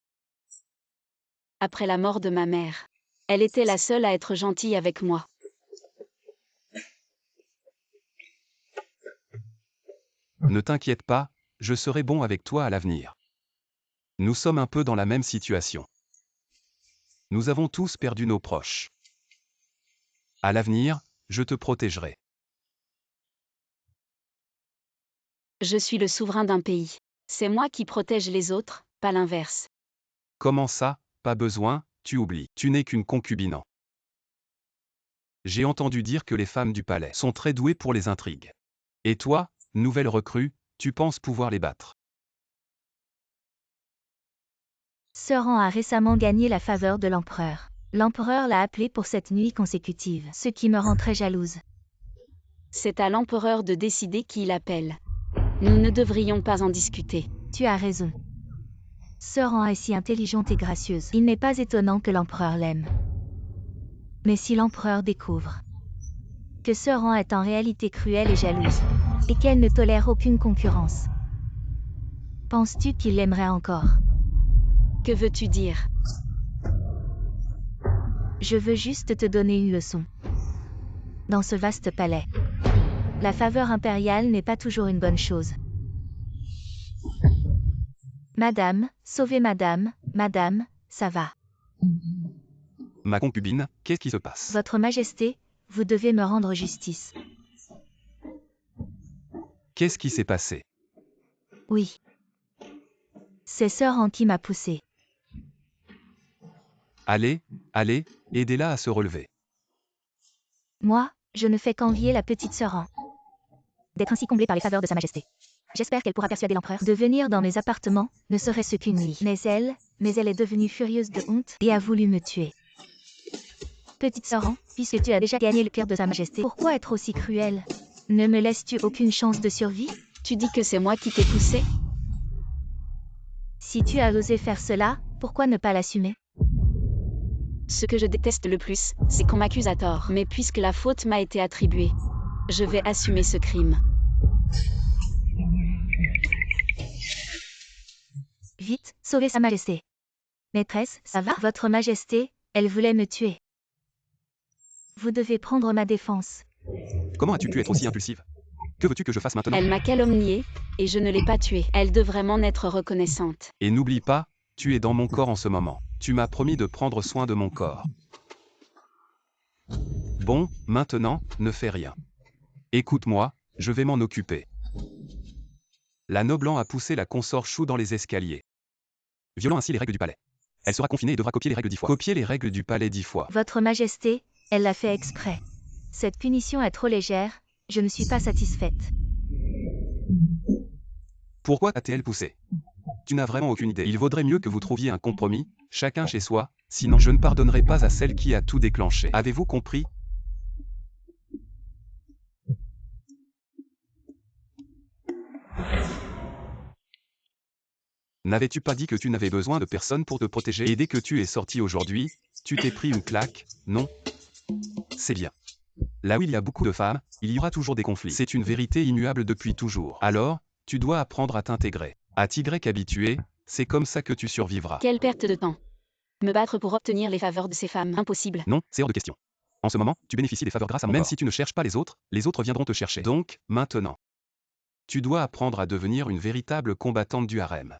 Après la mort de ma mère, elle était la seule à être gentille avec moi. Ne t'inquiète pas, je serai bon avec toi à l'avenir. Nous sommes un peu dans la même situation. Nous avons tous perdu nos proches. À l'avenir, je te protégerai. Je suis le souverain d'un pays. C'est moi qui protège les autres, pas l'inverse. Comment ça, pas besoin, tu oublies. Tu n'es qu'une concubine. J'ai entendu dire que les femmes du palais sont très douées pour les intrigues. Et toi, nouvelle recrue, tu penses pouvoir les battre. Sœur a récemment gagné la faveur de l'empereur. L'empereur l'a appelé pour cette nuit consécutive, ce qui me rend très jalouse. C'est à l'empereur de décider qui il appelle. Nous ne devrions pas en discuter. Tu as raison. Sœur est si intelligente et gracieuse. Il n'est pas étonnant que l'empereur l'aime. Mais si l'empereur découvre que Sœur est en réalité cruelle et jalouse, et qu'elle ne tolère aucune concurrence, penses-tu qu'il l'aimerait encore? Que veux-tu dire? Je veux juste te donner une leçon. Dans ce vaste palais, la faveur impériale n'est pas toujours une bonne chose. Madame, sauvez madame, madame, ça va. Ma concubine, qu'est-ce qui se passe? Votre Majesté, vous devez me rendre justice. Qu'est-ce qui s'est passé? Oui. C'est Sœur en qui m'a poussé. Allez, allez, aidez-la à se relever. Moi, je ne fais qu'envier la petite Sœur An d'être ainsi comblée par les faveurs de Sa Majesté. J'espère qu'elle pourra persuader l'empereur de venir dans mes appartements, ne serait-ce qu'une nuit. Mais elle est devenue furieuse de honte et a voulu me tuer. Petite Sœur An, puisque tu as déjà gagné le cœur de Sa Majesté, pourquoi être aussi cruelle? Ne me laisses-tu aucune chance de survie? Tu dis que c'est moi qui t'ai poussé? Si tu as osé faire cela, pourquoi ne pas l'assumer? Ce que je déteste le plus, c'est qu'on m'accuse à tort. Mais puisque la faute m'a été attribuée, je vais assumer ce crime. Vite, sauvez Sa Majesté. Maîtresse, ça va? Votre Majesté, elle voulait me tuer. Vous devez prendre ma défense. Comment as-tu pu être aussi impulsive? Que veux-tu que je fasse maintenant? Elle m'a calomniée, et je ne l'ai pas tuée. Elle devrait m'en être reconnaissante. Et n'oublie pas, tu es dans mon corps en ce moment. Tu m'as promis de prendre soin de mon corps. Bon, maintenant, ne fais rien. Écoute-moi, je vais m'en occuper. La Noblan a poussé la consort Chou dans les escaliers, violant ainsi les règles du palais. Elle sera confinée et devra copier les règles 10 fois. Copier les règles du palais 10 fois. Votre Majesté, elle l'a fait exprès. Cette punition est trop légère, je ne suis pas satisfaite. Pourquoi a-t-elle poussé? Tu n'as vraiment aucune idée. Il vaudrait mieux que vous trouviez un compromis, chacun chez soi, sinon je ne pardonnerai pas à celle qui a tout déclenché. Avez-vous compris? N'avais-tu pas dit que tu n'avais besoin de personne pour te protéger? Et dès que tu es sorti aujourd'hui, tu t'es pris une claque, non? C'est bien. Là où il y a beaucoup de femmes, il y aura toujours des conflits. C'est une vérité immuable depuis toujours. Alors, tu dois apprendre à t'intégrer. À t'y habituer, c'est comme ça que tu survivras. Quelle perte de temps. Me battre pour obtenir les faveurs de ces femmes, impossible. Non, c'est hors de question. En ce moment, tu bénéficies des faveurs grâce à moi. Même si tu ne cherches pas les autres viendront te chercher. Donc, maintenant, tu dois apprendre à devenir une véritable combattante du harem.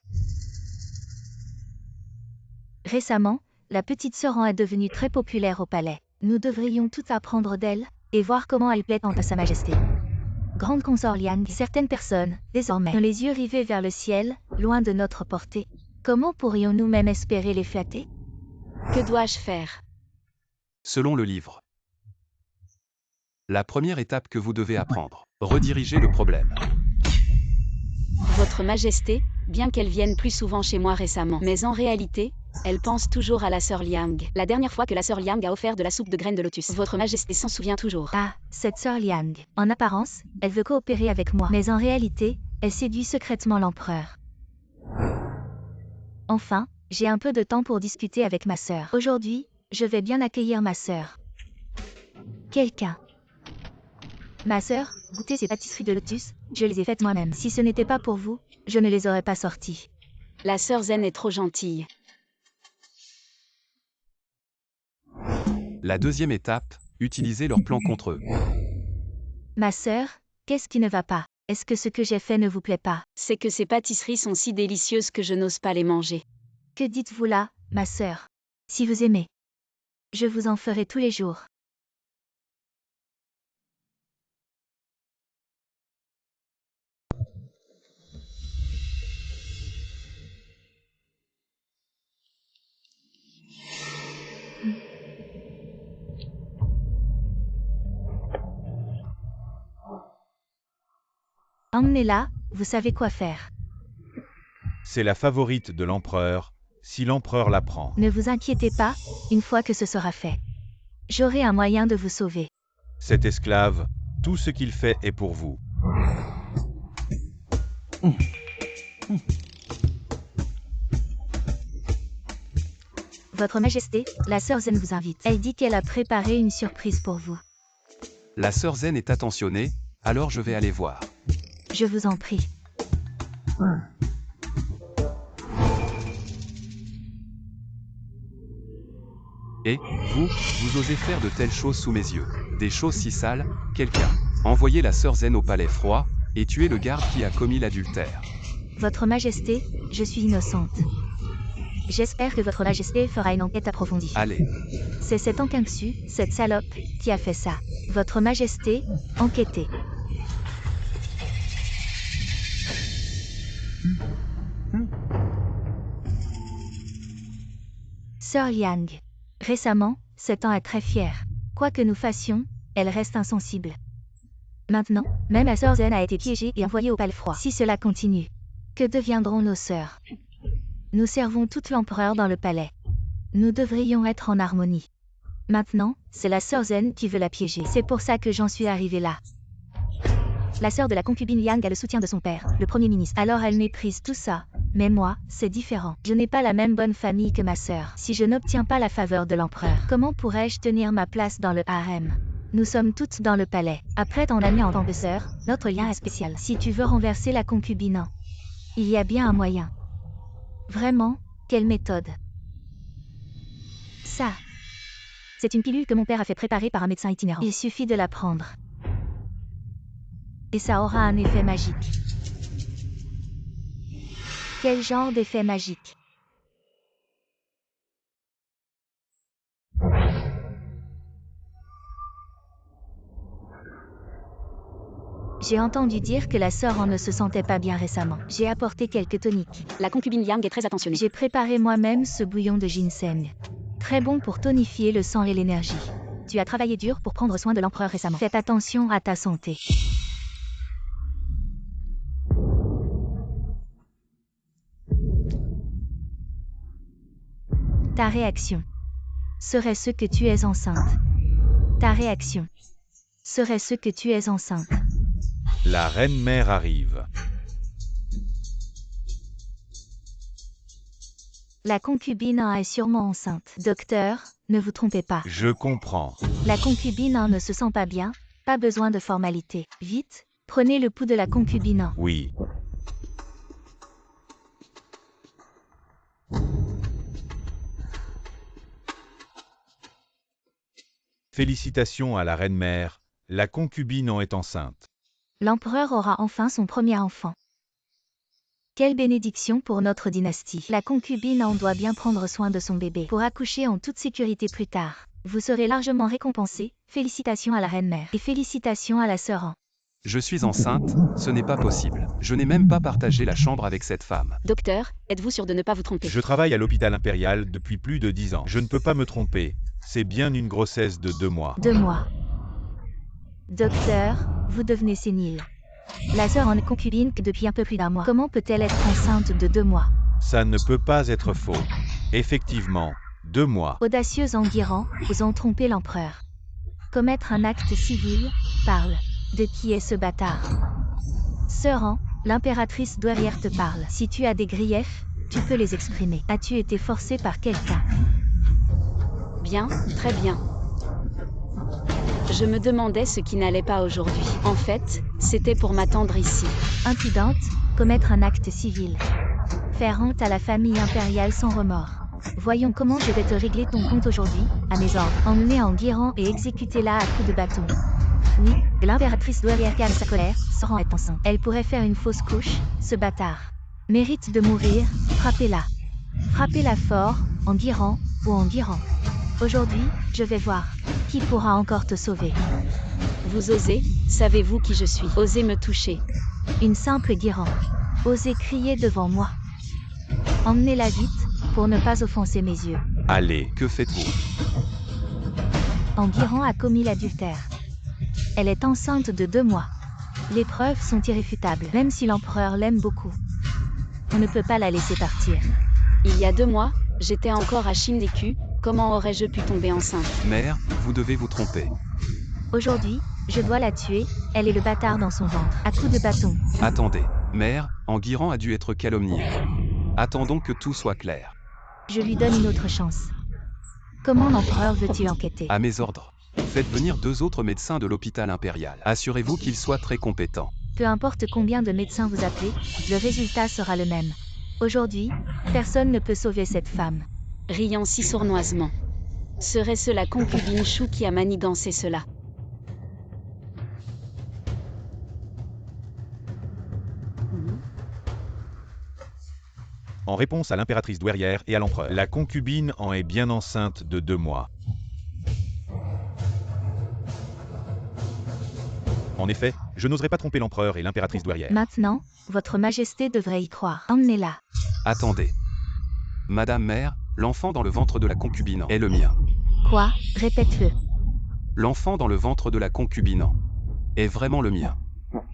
Récemment, la petite Sœur An est devenue très populaire au palais. Nous devrions tout apprendre d'elle, et voir comment elle plaît à Sa Majesté. Grande consort Liang, certaines personnes, désormais, ont les yeux rivés vers le ciel, loin de notre portée. Comment pourrions-nous même espérer les flatter? Que dois-je faire? Selon le livre, la première étape que vous devez apprendre, rediriger le problème. Votre Majesté, bien qu'elle vienne plus souvent chez moi récemment, mais en réalité, elle pense toujours à la sœur Liang. La dernière fois que la sœur Liang a offert de la soupe de graines de lotus. Votre Majesté s'en souvient toujours. Ah, cette Sœur Liang. En apparence, elle veut coopérer avec moi. Mais en réalité, elle séduit secrètement l'empereur. Enfin, j'ai un peu de temps pour discuter avec ma sœur. Aujourd'hui, je vais bien accueillir ma sœur. Quelqu'un. Ma sœur, goûtez ces pâtisseries de lotus, je les ai faites moi-même. Si ce n'était pas pour vous, je ne les aurais pas sorties. La sœur Zen est trop gentille. La deuxième étape, utiliser leur plan contre eux. Ma sœur, qu'est-ce qui ne va pas? Est-ce que ce que j'ai fait ne vous plaît pas? C'est que ces pâtisseries sont si délicieuses que je n'ose pas les manger. Que dites-vous là, ma sœur? Si vous aimez, Je vous en ferai tous les jours. Emmenez-la, vous savez quoi faire. C'est la favorite de l'empereur, si l'empereur la prend. Ne vous inquiétez pas, une fois que ce sera fait. J'aurai un moyen de vous sauver. Cet esclave, tout ce qu'il fait est pour vous. Votre Majesté, la sœur Zen vous invite. Elle dit qu'elle a préparé une surprise pour vous. La sœur Zen est attentionnée, alors je vais aller voir. Je vous en prie. Et, vous osez faire de telles choses sous mes yeux. Des choses si sales, quelqu'un. Envoyez la sœur Zen au palais froid, et tuez le garde qui a commis l'adultère. Votre Majesté, je suis innocente. J'espère que Votre Majesté fera une enquête approfondie. Allez. C'est cet Anqingsu, cette salope, qui a fait ça. Votre Majesté, enquêtez. Sœur Liang. Récemment, cet an est très fière. Quoi que nous fassions, elle reste insensible. Maintenant, même la sœur Zen a été piégée et envoyée au palais froid. Si cela continue, que deviendront nos sœurs? Nous servons toute l'empereur dans le palais. Nous devrions être en harmonie. Maintenant, c'est la sœur Zen qui veut la piéger. C'est pour ça que j'en suis arrivée là. La sœur de la concubine Liang a le soutien de son père, le premier ministre. Alors elle méprise tout ça. Mais moi, c'est différent. Je n'ai pas la même bonne famille que ma sœur. Si je n'obtiens pas la faveur de l'empereur, comment pourrais-je tenir ma place dans le harem? Nous sommes toutes dans le palais. Après ton année en tant que sœur, notre lien est spécial. Si tu veux renverser la concubine, il y a bien un moyen. Vraiment, quelle méthode? Ça. C'est une pilule que mon père a fait préparer par un médecin itinérant. Il suffit de la prendre. Et ça aura un effet magique. Quel genre d'effet magique? J'ai entendu dire que la sœur en ne se sentait pas bien récemment. J'ai apporté quelques toniques. La concubine Liang est très attentionnée. J'ai préparé moi-même ce bouillon de ginseng. Très bon pour tonifier le sang et l'énergie. Tu as travaillé dur pour prendre soin de l'empereur récemment. Faites attention à ta santé. Ta réaction serait ce que tu es enceinte. Ta réaction serait ce que tu es enceinte. La reine-mère arrive. La concubine est sûrement enceinte. Docteur, ne vous trompez pas. Je comprends. La concubine ne se sent pas bien, pas besoin de formalité. Vite, prenez le pouls de la concubine. Oui. Félicitations à la reine-mère, la concubine en est enceinte. L'empereur aura enfin son premier enfant. Quelle bénédiction pour notre dynastie. La concubine en doit bien prendre soin de son bébé pour accoucher en toute sécurité plus tard. Vous serez largement récompensé. Félicitations à la reine-mère et félicitations à la sœur An. Je suis enceinte, ce n'est pas possible. Je n'ai même pas partagé la chambre avec cette femme. Docteur, êtes-vous sûr de ne pas vous tromper? Je travaille à l'hôpital impérial depuis plus de 10 ans. Je ne peux pas me tromper. C'est bien une grossesse de 2 mois. 2 mois. Docteur, vous devenez sénile. La sœur en est concubine que depuis un peu plus d'1 mois. Comment peut-elle être enceinte de 2 mois? Ça ne peut pas être faux. Effectivement, 2 mois. Audacieuse Enguerrand, osant tromper l'empereur. Commettre un acte civil, parle. De qui est ce bâtard? Sœur An, l'impératrice douairière te parle. Si tu as des griefs, tu peux les exprimer. As-tu été forcé par quelqu'un? Bien, très bien. Je me demandais ce qui n'allait pas aujourd'hui. En fait, c'était pour m'attendre ici. Impudente, commettre un acte civil. Faire honte à la famille impériale sans remords. Voyons comment je vais te régler ton compte aujourd'hui, à mes ordres. Emmenez Enguerrand et exécutez-la à coups de bâton. Oui, l'impératrice douairière calme sa colère, Soran est enceinte. Elle pourrait faire une fausse couche, ce bâtard. Mérite de mourir, frappez-la. Frappez-la fort, Enguerrand, ou Enguerrand. Aujourd'hui, je vais voir. Qui pourra encore te sauver? Vous osez? Savez-vous qui je suis? Osez me toucher. Une simple Guiran. Osez crier devant moi. Emmenez-la vite, pour ne pas offenser mes yeux. Allez, Que faites-vous? Enguerrand a commis l'adultère. Elle est enceinte de 2 mois. Les preuves sont irréfutables, même si l'empereur l'aime beaucoup. On ne peut pas la laisser partir. Il y a 2 mois, j'étais encore à Shindeku, comment aurais-je pu tomber enceinte? Mère, vous devez vous tromper. Aujourd'hui, je dois la tuer, elle est le bâtard dans son ventre, à coups de bâton. Attendez. Mère, Enguerrand a dû être calomnié. Attendons que tout soit clair. Je lui donne une autre chance. Comment l'empereur veut-il enquêter? À mes ordres. Faites venir 2 autres médecins de l'hôpital impérial. Assurez-vous qu'ils soient très compétents. Peu importe combien de médecins vous appelez, le résultat sera le même. Aujourd'hui, personne ne peut sauver cette femme. Riant si sournoisement. Serait-ce la concubine Chou qui a manigancé cela? en réponse à l'impératrice douairière et à l'empereur, la concubine en est bien enceinte de 2 mois. En effet, je n'oserais pas tromper l'empereur et l'impératrice douairière. Maintenant, votre majesté devrait y croire. Emmenez-la. Attendez. Madame mère, l'enfant dans le ventre de la concubine est le mien. Quoi? Répète-le. L'enfant dans le ventre de la concubine est vraiment le mien.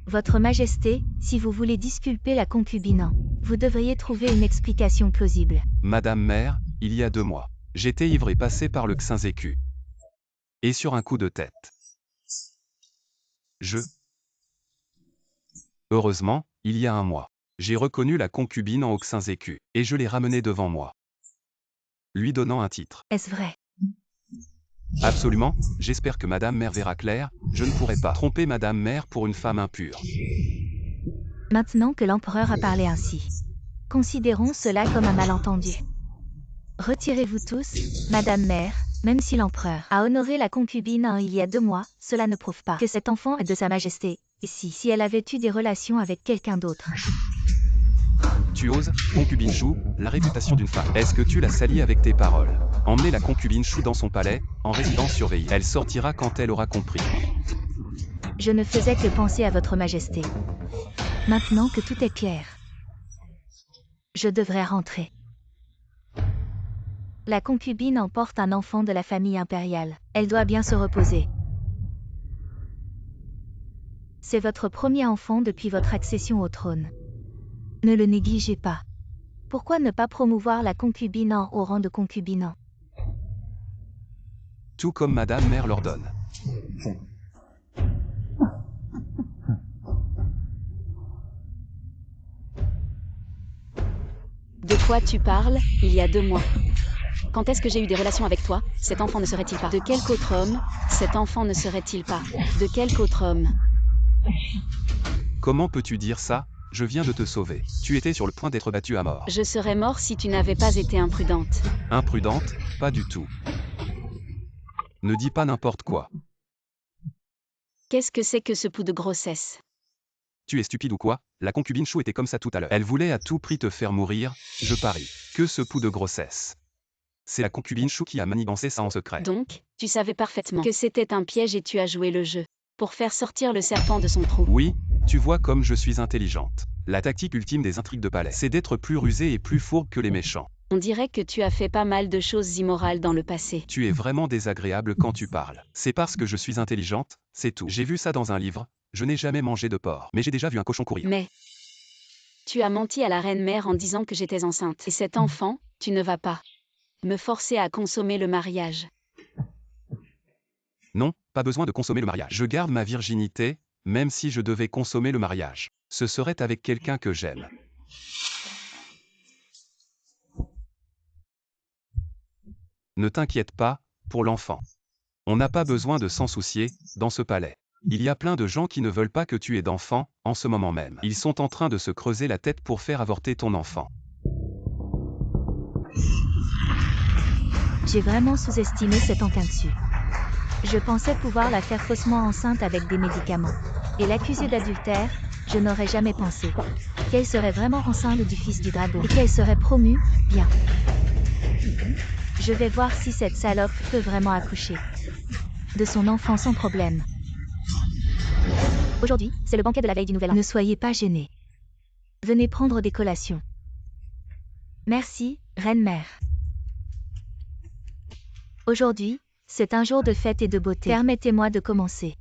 Votre majesté, si vous voulez disculper la concubine, vous devriez trouver une explication plausible. Madame mère, il y a 2 mois, j'étais ivre et passé par le Xinzeku. Et sur un coup de tête. Heureusement, il y a 1 mois, j'ai reconnu la concubine en Xinzeku, et je l'ai ramenée devant moi. Lui donnant un titre. Est-ce vrai? Absolument, j'espère que Madame mère verra clair, je ne pourrai pas tromper Madame mère pour une femme impure. Maintenant que l'empereur a parlé ainsi, considérons cela comme un malentendu. Retirez-vous tous, Madame mère, même si l'empereur a honoré la concubine il y a 2 mois, cela ne prouve pas que cet enfant est de sa majesté, et si elle avait eu des relations avec quelqu'un d'autre. Tu oses, concubine Chou, la réputation d'une femme. Est-ce que tu l'as salie avec tes paroles? Emmenez la concubine Chou dans son palais, en résidence surveillée. Elle sortira quand elle aura compris. Je ne faisais que penser à votre majesté. Maintenant que tout est clair, je devrais rentrer. La concubine emporte un enfant de la famille impériale. Elle doit bien se reposer. C'est votre premier enfant depuis votre accession au trône. Ne le négligez pas. Pourquoi ne pas promouvoir la concubine au rang de concubine? Tout comme Madame mère l'ordonne. De quoi tu parles? Il y a 2 mois. Quand est-ce que j'ai eu des relations avec toi? Cet enfant ne serait-il pas? De quelque autre homme? Cet enfant ne serait-il pas? De quelque autre homme? Comment peux-tu dire ça? Je viens de te sauver. Tu étais sur le point d'être battue à mort. Je serais mort si tu n'avais pas été imprudente. Imprudente? Pas du tout. Ne dis pas n'importe quoi. Qu'est-ce que c'est que ce pouls de grossesse? Tu es stupide ou quoi? La concubine Chou était comme ça tout à l'heure. Elle voulait à tout prix te faire mourir, je parie. Que ce pouls de grossesse. C'est la concubine Chou qui a manigancé ça en secret. Donc, tu savais parfaitement que c'était un piège et tu as joué le jeu. Pour faire sortir le serpent de son trou. Oui, tu vois comme je suis intelligente. La tactique ultime des intrigues de palais, c'est d'être plus rusé et plus fourbe que les méchants. On dirait que tu as fait pas mal de choses immorales dans le passé. Tu es vraiment désagréable quand tu parles. C'est parce que je suis intelligente, c'est tout. J'ai vu ça dans un livre, je n'ai jamais mangé de porc. Mais j'ai déjà vu un cochon courir. Mais tu as menti à la reine-mère en disant que j'étais enceinte. Et cet enfant, tu ne vas pas me forcer à consommer le mariage. Non, pas besoin de consommer le mariage. Je garde ma virginité, même si je devais consommer le mariage. Ce serait avec quelqu'un que j'aime. Ne t'inquiète pas, pour l'enfant. On n'a pas besoin de s'en soucier, dans ce palais. Il y a plein de gens qui ne veulent pas que tu aies d'enfant, en ce moment même. Ils sont en train de se creuser la tête pour faire avorter ton enfant. J'ai vraiment sous-estimé cet enquinsu. Je pensais pouvoir la faire faussement enceinte avec des médicaments. Et l'accuser d'adultère, je n'aurais jamais pensé qu'elle serait vraiment enceinte du fils du dragon et qu'elle serait promue, bien. Je vais voir si cette salope peut vraiment accoucher de son enfant sans problème. Aujourd'hui, c'est le banquet de la veille du nouvel an. Ne soyez pas gênés. Venez prendre des collations. Merci, reine-mère. Aujourd'hui, c'est un jour de fête et de beauté. Permettez-moi de commencer.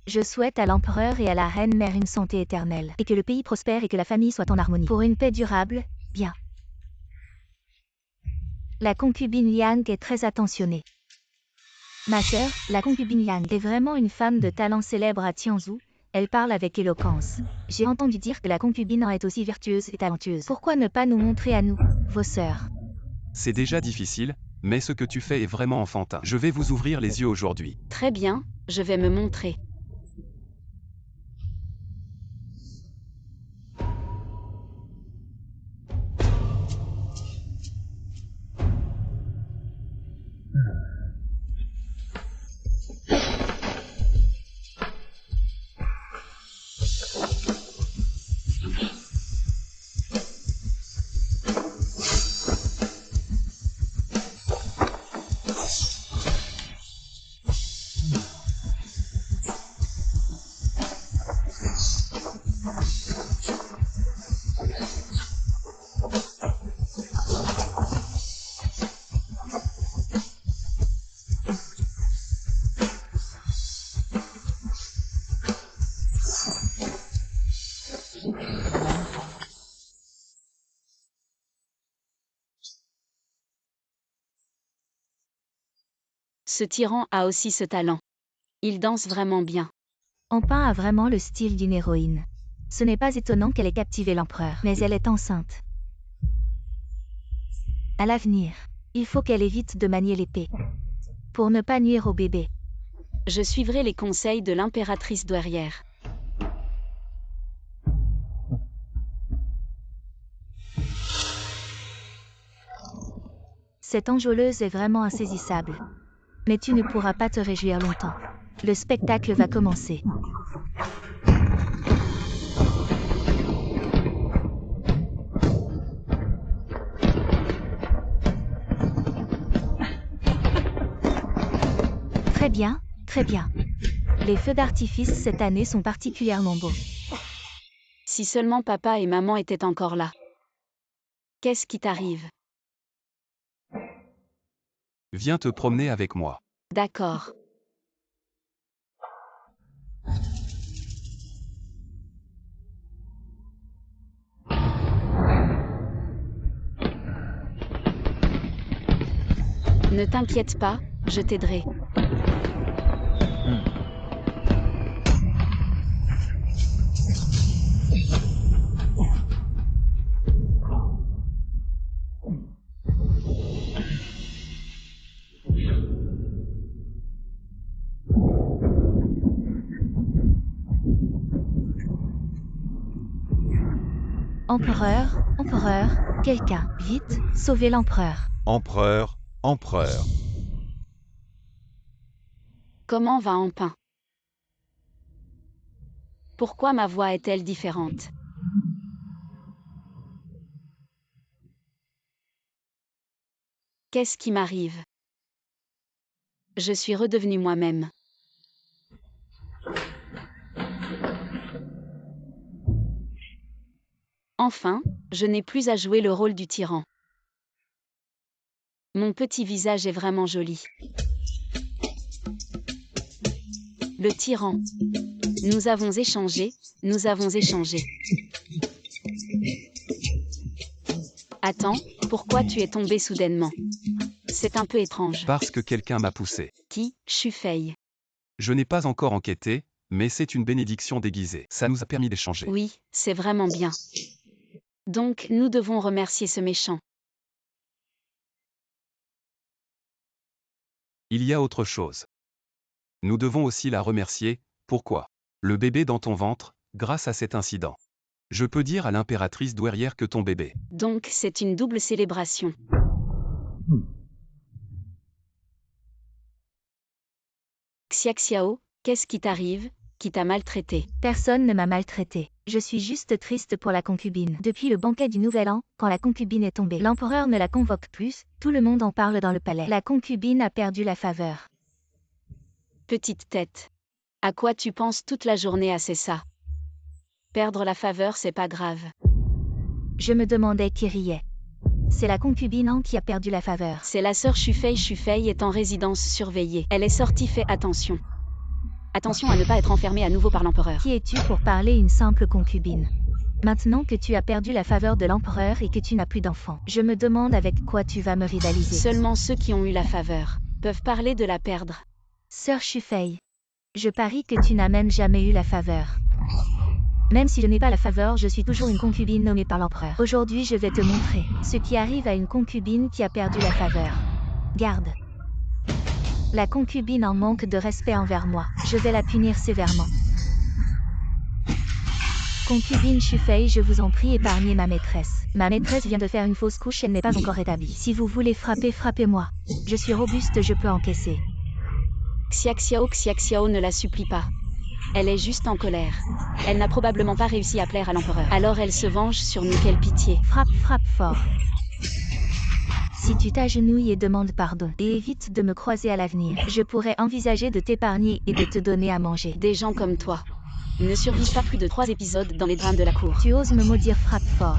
Je souhaite à l'empereur et à la reine-mère une santé éternelle, et que le pays prospère et que la famille soit en harmonie. Pour une paix durable, bien. La concubine Yang est très attentionnée. Ma sœur, la concubine Yang, est vraiment une femme de talent célèbre à Tianzhou. Elle parle avec éloquence. J'ai entendu dire que la concubine en est aussi vertueuse et talentueuse. Pourquoi ne pas nous montrer à nous, vos sœurs? C'est déjà difficile, mais ce que tu fais est vraiment enfantin. Je vais vous ouvrir les yeux aujourd'hui. Très bien, je vais me montrer. Ce tyran a aussi ce talent. Il danse vraiment bien. Empin a vraiment le style d'une héroïne. Ce n'est pas étonnant qu'elle ait captivé l'empereur, mais elle est enceinte. À l'avenir, il faut qu'elle évite de manier l'épée, pour ne pas nuire au bébé. Je suivrai les conseils de l'impératrice douairière. Cette enjôleuse est vraiment insaisissable. Mais tu ne pourras pas te réjouir longtemps. Le spectacle va commencer. Très bien, très bien. Les feux d'artifice cette année sont particulièrement beaux. Si seulement papa et maman étaient encore là. Qu'est-ce qui t'arrive? Viens te promener avec moi. D'accord. Ne t'inquiète pas, je t'aiderai. Empereur, empereur, quelqu'un, vite, sauvez l'empereur. Empereur, empereur. Comment va Empin? Pourquoi ma voix est-elle différente? Qu'est-ce qui m'arrive? Je suis redevenue moi-même. Enfin, je n'ai plus à jouer le rôle du tyran. Mon petit visage est vraiment joli. Le tyran. Nous avons échangé, nous avons échangé. Attends, pourquoi tu es tombé soudainement? C'est un peu étrange. Parce que quelqu'un m'a poussé. Qui? Shufei. Je n'ai pas encore enquêté, mais c'est une bénédiction déguisée. Ça nous a permis d'échanger. Oui, c'est vraiment bien. Donc, nous devons remercier ce méchant. Il y a autre chose. Nous devons aussi la remercier. Pourquoi? Le bébé dans ton ventre, grâce à cet incident. Je peux dire à l'impératrice douairière que ton bébé. Donc, c'est une double célébration. Xiaxiao, qu'est-ce qui t'arrive? Qui t'a maltraité? Personne ne m'a maltraité. Je suis juste triste pour la concubine. Depuis le banquet du Nouvel An, quand la concubine est tombée, l'empereur ne la convoque plus, tout le monde en parle dans le palais. La concubine a perdu la faveur. Petite tête. À quoi tu penses toute la journée à c'est ça? Perdre la faveur, c'est pas grave. Je me demandais qui riait. C'est la concubine An qui a perdu la faveur. C'est la sœur Shufei. Shufei est en résidence surveillée. Elle est sortie. Fais attention. Attention à ne pas être enfermée à nouveau par l'empereur. Qui es-tu pour parler une simple concubine? Maintenant que tu as perdu la faveur de l'empereur et que tu n'as plus d'enfants, je me demande avec quoi tu vas me rivaliser. Seulement ceux qui ont eu la faveur peuvent parler de la perdre. Sœur Shufei, je parie que tu n'as même jamais eu la faveur. Même si je n'ai pas la faveur, je suis toujours une concubine nommée par l'empereur. Aujourd'hui, je vais te montrer ce qui arrive à une concubine qui a perdu la faveur. Garde. La concubine en manque de respect envers moi. Je vais la punir sévèrement. Concubine Shufei, je vous en prie, épargnez ma maîtresse. Ma maîtresse vient de faire une fausse couche, elle n'est pas encore rétablie. Si vous voulez frapper, frappez-moi. Je suis robuste, je peux encaisser. Xiaxiao ne la supplie pas. Elle est juste en colère. Elle n'a probablement pas réussi à plaire à l'empereur. Alors elle se venge sur nous, quelle pitié. Frappe, frappe fort. Si tu t'agenouilles et demandes pardon, et évite de me croiser à l'avenir, je pourrais envisager de t'épargner et de te donner à manger. Des gens comme toi ne survivent pas plus de 3 épisodes dans les drames de la cour. Tu oses me maudire, frappe fort.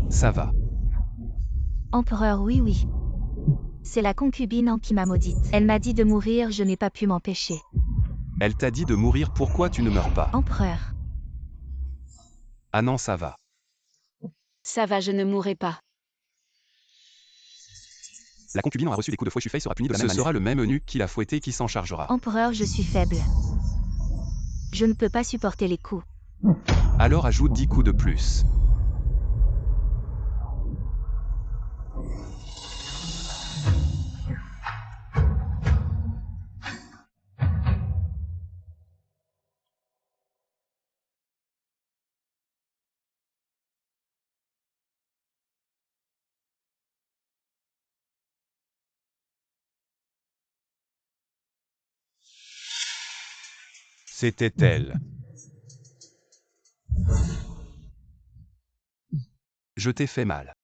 Ça va. Empereur, oui, oui. C'est la concubine en qui m'a maudite. Elle m'a dit de mourir, je n'ai pas pu m'empêcher. Elle t'a dit de mourir, pourquoi tu ne meurs pas? Empereur. Ah non, ça va. Ça va, je ne mourrai pas. La concubine aura reçu des coups de fouet, Shufei sera punie de la même manière. Ce sera le même eunuque qui l'a fouetté qui s'en chargera. Empereur, je suis faible. Je ne peux pas supporter les coups. Alors ajoute 10 coups de plus. C'était elle. Je t'ai fait mal.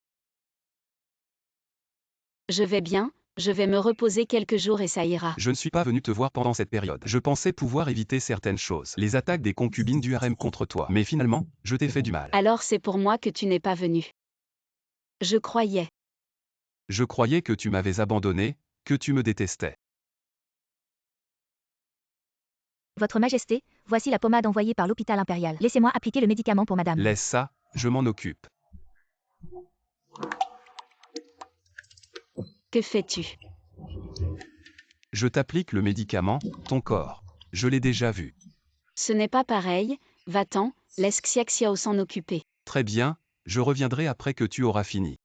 Je vais bien, je vais me reposer quelques jours et ça ira. Je ne suis pas venu te voir pendant cette période. Je pensais pouvoir éviter certaines choses. Les attaques des concubines du harem contre toi. Mais finalement, je t'ai fait du mal. Alors c'est pour moi que tu n'es pas venu. Je croyais. Je croyais que tu m'avais abandonné, que tu me détestais. Votre Majesté, voici la pommade envoyée par l'hôpital impérial. Laissez-moi appliquer le médicament pour madame. Laisse ça, je m'en occupe. Que fais-tu? Je t'applique le médicament, ton corps. Je l'ai déjà vu. Ce n'est pas pareil, va-t'en, laisse Xiaxiao s'en occuper. Très bien, je reviendrai après que tu auras fini.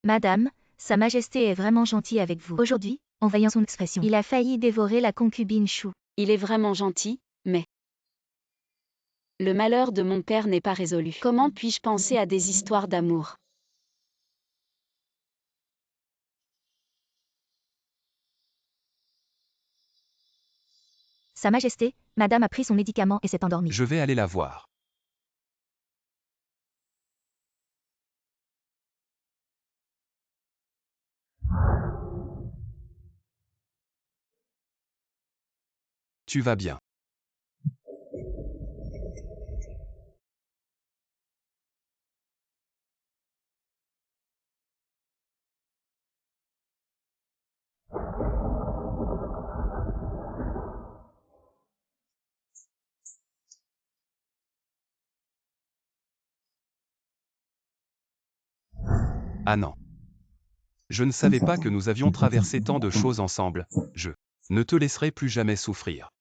Madame, Sa Majesté est vraiment gentille avec vous. Aujourd'hui, en voyant son expression, il a failli dévorer la concubine Chou. Il est vraiment gentil, mais... Le malheur de mon père n'est pas résolu. Comment puis-je penser à des histoires d'amour? Sa Majesté, madame a pris son médicament et s'est endormie. Je vais aller la voir. Tu vas bien. Ah non. Je ne savais pas que nous avions traversé tant de choses ensemble. Je ne te laisserai plus jamais souffrir.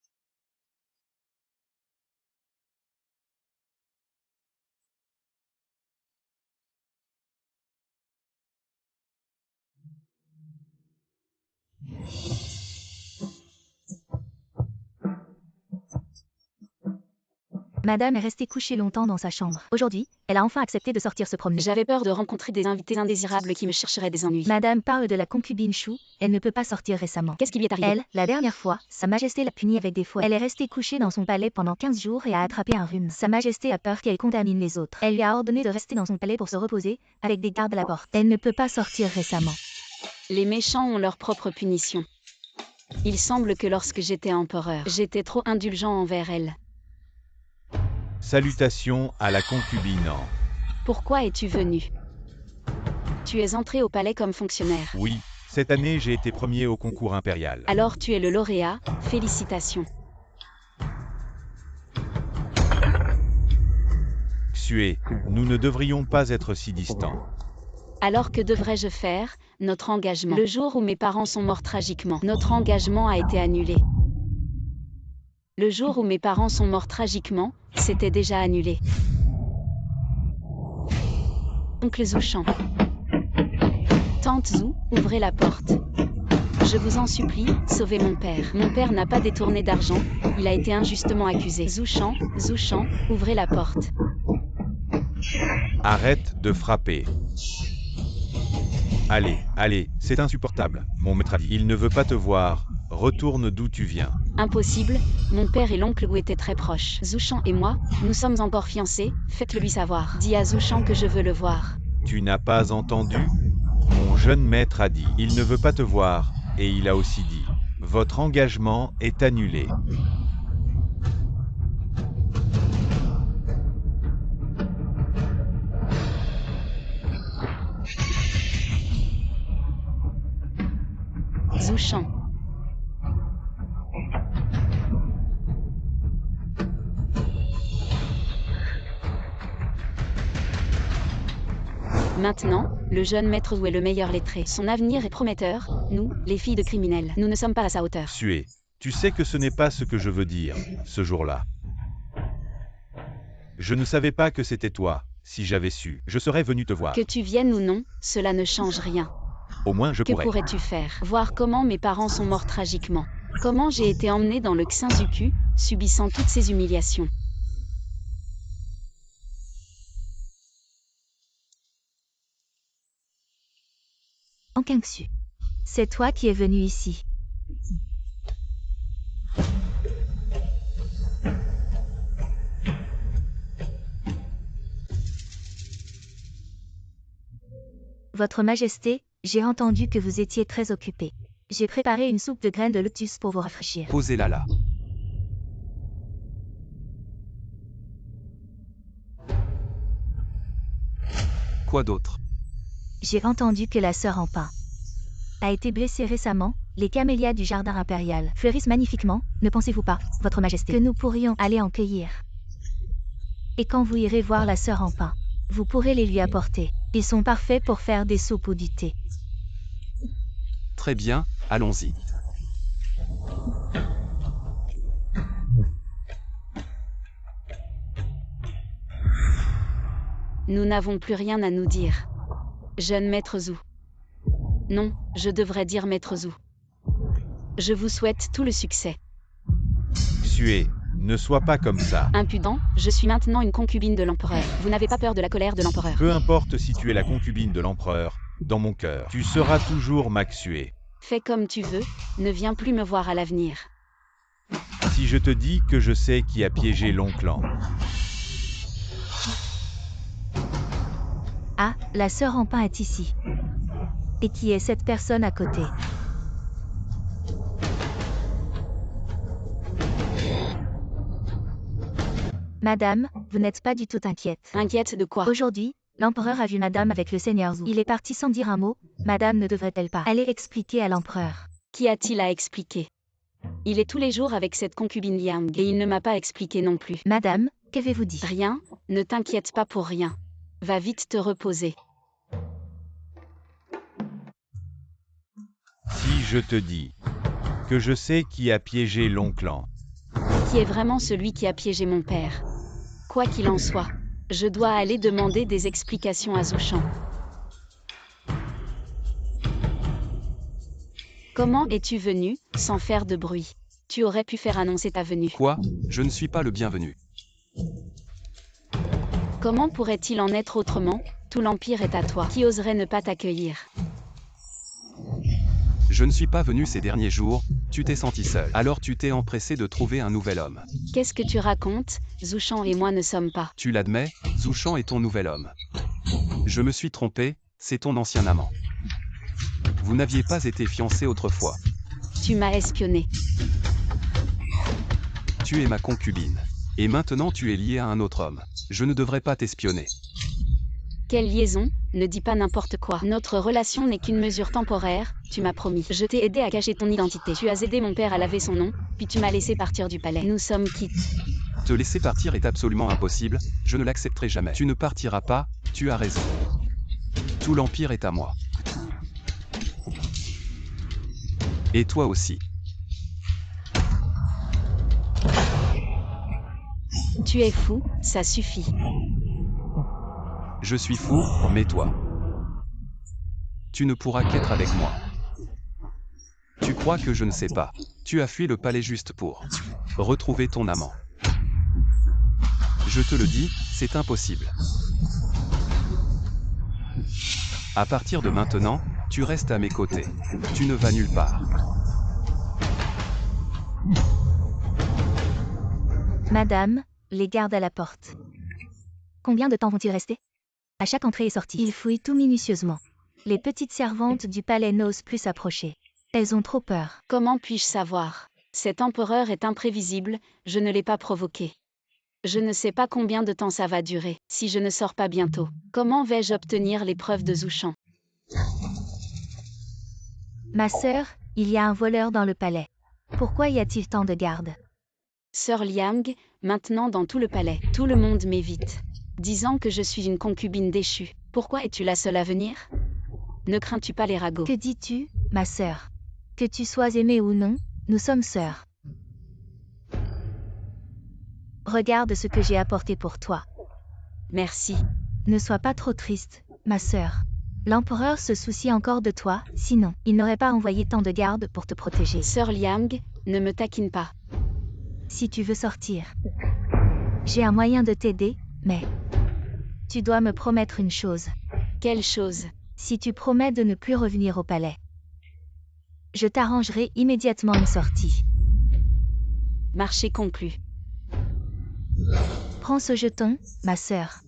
Madame est restée couchée longtemps dans sa chambre. Aujourd'hui, elle a enfin accepté de sortir se promener. J'avais peur de rencontrer des invités indésirables qui me chercheraient des ennuis. Madame parle de la concubine Chou, elle ne peut pas sortir récemment. Qu'est-ce qui lui est arrivé? Elle, la dernière fois, Sa Majesté l'a punie avec des fouets. Elle est restée couchée dans son palais pendant 15 jours et a attrapé un rhume. Sa Majesté a peur qu'elle contamine les autres. Elle lui a ordonné de rester dans son palais pour se reposer, avec des gardes à la porte. Elle ne peut pas sortir récemment. Les méchants ont leur propre punition. Il semble que lorsque j'étais empereur, j'étais trop indulgent envers elle. Salutations à la concubine. Pourquoi es-tu venu? Tu es entré au palais comme fonctionnaire. Oui, cette année j'ai été premier au concours impérial. Alors tu es le lauréat, félicitations. Xué, nous ne devrions pas être si distants. Alors que devrais-je faire? Notre engagement. Le jour où mes parents sont morts tragiquement, notre engagement a été annulé. Le jour où mes parents sont morts tragiquement, c'était déjà annulé. Oncle Zouchan. Tante Zou, ouvrez la porte. Je vous en supplie, sauvez mon père. Mon père n'a pas détourné d'argent, il a été injustement accusé. Zouchan, ouvrez la porte. Arrête de frapper. Allez, c'est insupportable. Mon maître a dit, il ne veut pas te voir. Retourne d'où tu viens. Impossible, mon père et l'oncle Wu étaient très proches. Zouchan et moi, nous sommes encore fiancés, faites-le lui savoir. Dis à Zouchan que je veux le voir. Tu n'as pas entendu? Mon jeune maître a dit, il ne veut pas te voir, et il a aussi dit, votre engagement est annulé. Zouchan. Maintenant, le jeune maître Wu est le meilleur lettré. Son avenir est prometteur. Nous, les filles de criminels, nous ne sommes pas à sa hauteur. Xué, tu sais que ce n'est pas ce que je veux dire, ce jour-là. Je ne savais pas que c'était toi. Si j'avais su, je serais venu te voir. Que tu viennes ou non, cela ne change rien. Au moins je Que pourrais. pourrais-tu faire? Voir comment mes parents sont morts tragiquement. Comment j'ai été emmené dans le Xinzuku, subissant toutes ces humiliations. Ankangsu. C'est toi qui es venu ici. Votre Majesté, j'ai entendu que vous étiez très occupé. J'ai préparé une soupe de graines de lotus pour vous rafraîchir. Posez-la là. Quoi d'autre? J'ai entendu que la sœur en pain a été blessée récemment. Les camélias du jardin impérial fleurissent magnifiquement, ne pensez-vous pas, Votre Majesté, que nous pourrions aller en cueillir? Et quand vous irez voir la sœur en pain, vous pourrez les lui apporter. Ils sont parfaits pour faire des soupes ou du thé. Très bien, allons-y. Nous n'avons plus rien à nous dire. Jeune maître Zou. Non, je devrais dire maître Zou. Je vous souhaite tout le succès. Xué, ne sois pas comme ça. Impudent, je suis maintenant une concubine de l'empereur. Vous n'avez pas peur de la colère de l'empereur? Peu importe si tu es la concubine de l'empereur, dans mon cœur, tu seras toujours ma Xué. Fais comme tu veux, ne viens plus me voir à l'avenir. Si je te dis que je sais qui a piégé l'oncle An. Ah, la sœur en pain est ici. Et qui est cette personne à côté? Madame, vous n'êtes pas du tout inquiète. Inquiète de quoi? Aujourd'hui, l'empereur a vu madame avec le seigneur Zou. Il est parti sans dire un mot. Madame ne devrait-elle pas aller expliquer à l'empereur? Qu'y a-t-il à expliquer? Il est tous les jours avec cette concubine Liang et il ne m'a pas expliqué non plus. Madame, qu'avez-vous dit? Rien, ne t'inquiète pas pour rien. Va vite te reposer. Si je te dis que je sais qui a piégé l'oncle An. Qui est vraiment celui qui a piégé mon père? Quoi qu'il en soit, je dois aller demander des explications à Zouchan. Comment es-tu venu, sans faire de bruit? Tu aurais pu faire annoncer ta venue. Quoi? Je ne suis pas le bienvenu. Comment pourrait-il en être autrement? Tout l'Empire est à toi. Qui oserait ne pas t'accueillir? Je ne suis pas venu ces derniers jours, tu t'es senti seul. Alors tu t'es empressé de trouver un nouvel homme. Qu'est-ce que tu racontes? Zouchan et moi ne sommes pas. Tu l'admets, Zouchan est ton nouvel homme. Je me suis trompé, c'est ton ancien amant. Vous n'aviez pas été fiancés autrefois. Tu m'as espionné. Tu es ma concubine. Et maintenant tu es lié à un autre homme. Je ne devrais pas t'espionner. Quelle liaison? Ne dis pas n'importe quoi. Notre relation n'est qu'une mesure temporaire, tu m'as promis. Je t'ai aidé à cacher ton identité. Tu as aidé mon père à laver son nom, puis tu m'as laissé partir du palais. Nous sommes quittes. Te laisser partir est absolument impossible, je ne l'accepterai jamais. Tu ne partiras pas, tu as raison. Tout l'Empire est à moi. Et toi aussi. Tu es fou, ça suffit. Je suis fou, mais toi. Tu ne pourras qu'être avec moi. Tu crois que je ne sais pas. Tu as fui le palais juste pour retrouver ton amant. Je te le dis, c'est impossible. À partir de maintenant, tu restes à mes côtés. Tu ne vas nulle part. Madame, les gardes à la porte. Combien de temps vont-ils rester? À chaque entrée et sortie, ils fouillent tout minutieusement. Les petites servantes du palais n'osent plus s'approcher. Elles ont trop peur. Comment puis-je savoir? Cet empereur est imprévisible, je ne l'ai pas provoqué. Je ne sais pas combien de temps ça va durer, si je ne sors pas bientôt. Comment vais-je obtenir les preuves de Zouchan? Ma sœur, il y a un voleur dans le palais. Pourquoi y a-t-il tant de gardes? Sœur Liang, maintenant dans tout le palais, tout le monde m'évite, disant que je suis une concubine déchue. Pourquoi es-tu la seule à venir? Ne crains-tu pas les ragots? Que dis-tu, ma sœur? Que tu sois aimée ou non, nous sommes sœurs. Regarde ce que j'ai apporté pour toi. Merci. Ne sois pas trop triste, ma sœur. L'empereur se soucie encore de toi, sinon, il n'aurait pas envoyé tant de gardes pour te protéger. Sœur Liang, ne me taquine pas. Si tu veux sortir, j'ai un moyen de t'aider, mais tu dois me promettre une chose. Quelle chose? Si tu promets de ne plus revenir au palais, je t'arrangerai immédiatement une sortie. Marché conclu. Prends ce jeton, ma sœur.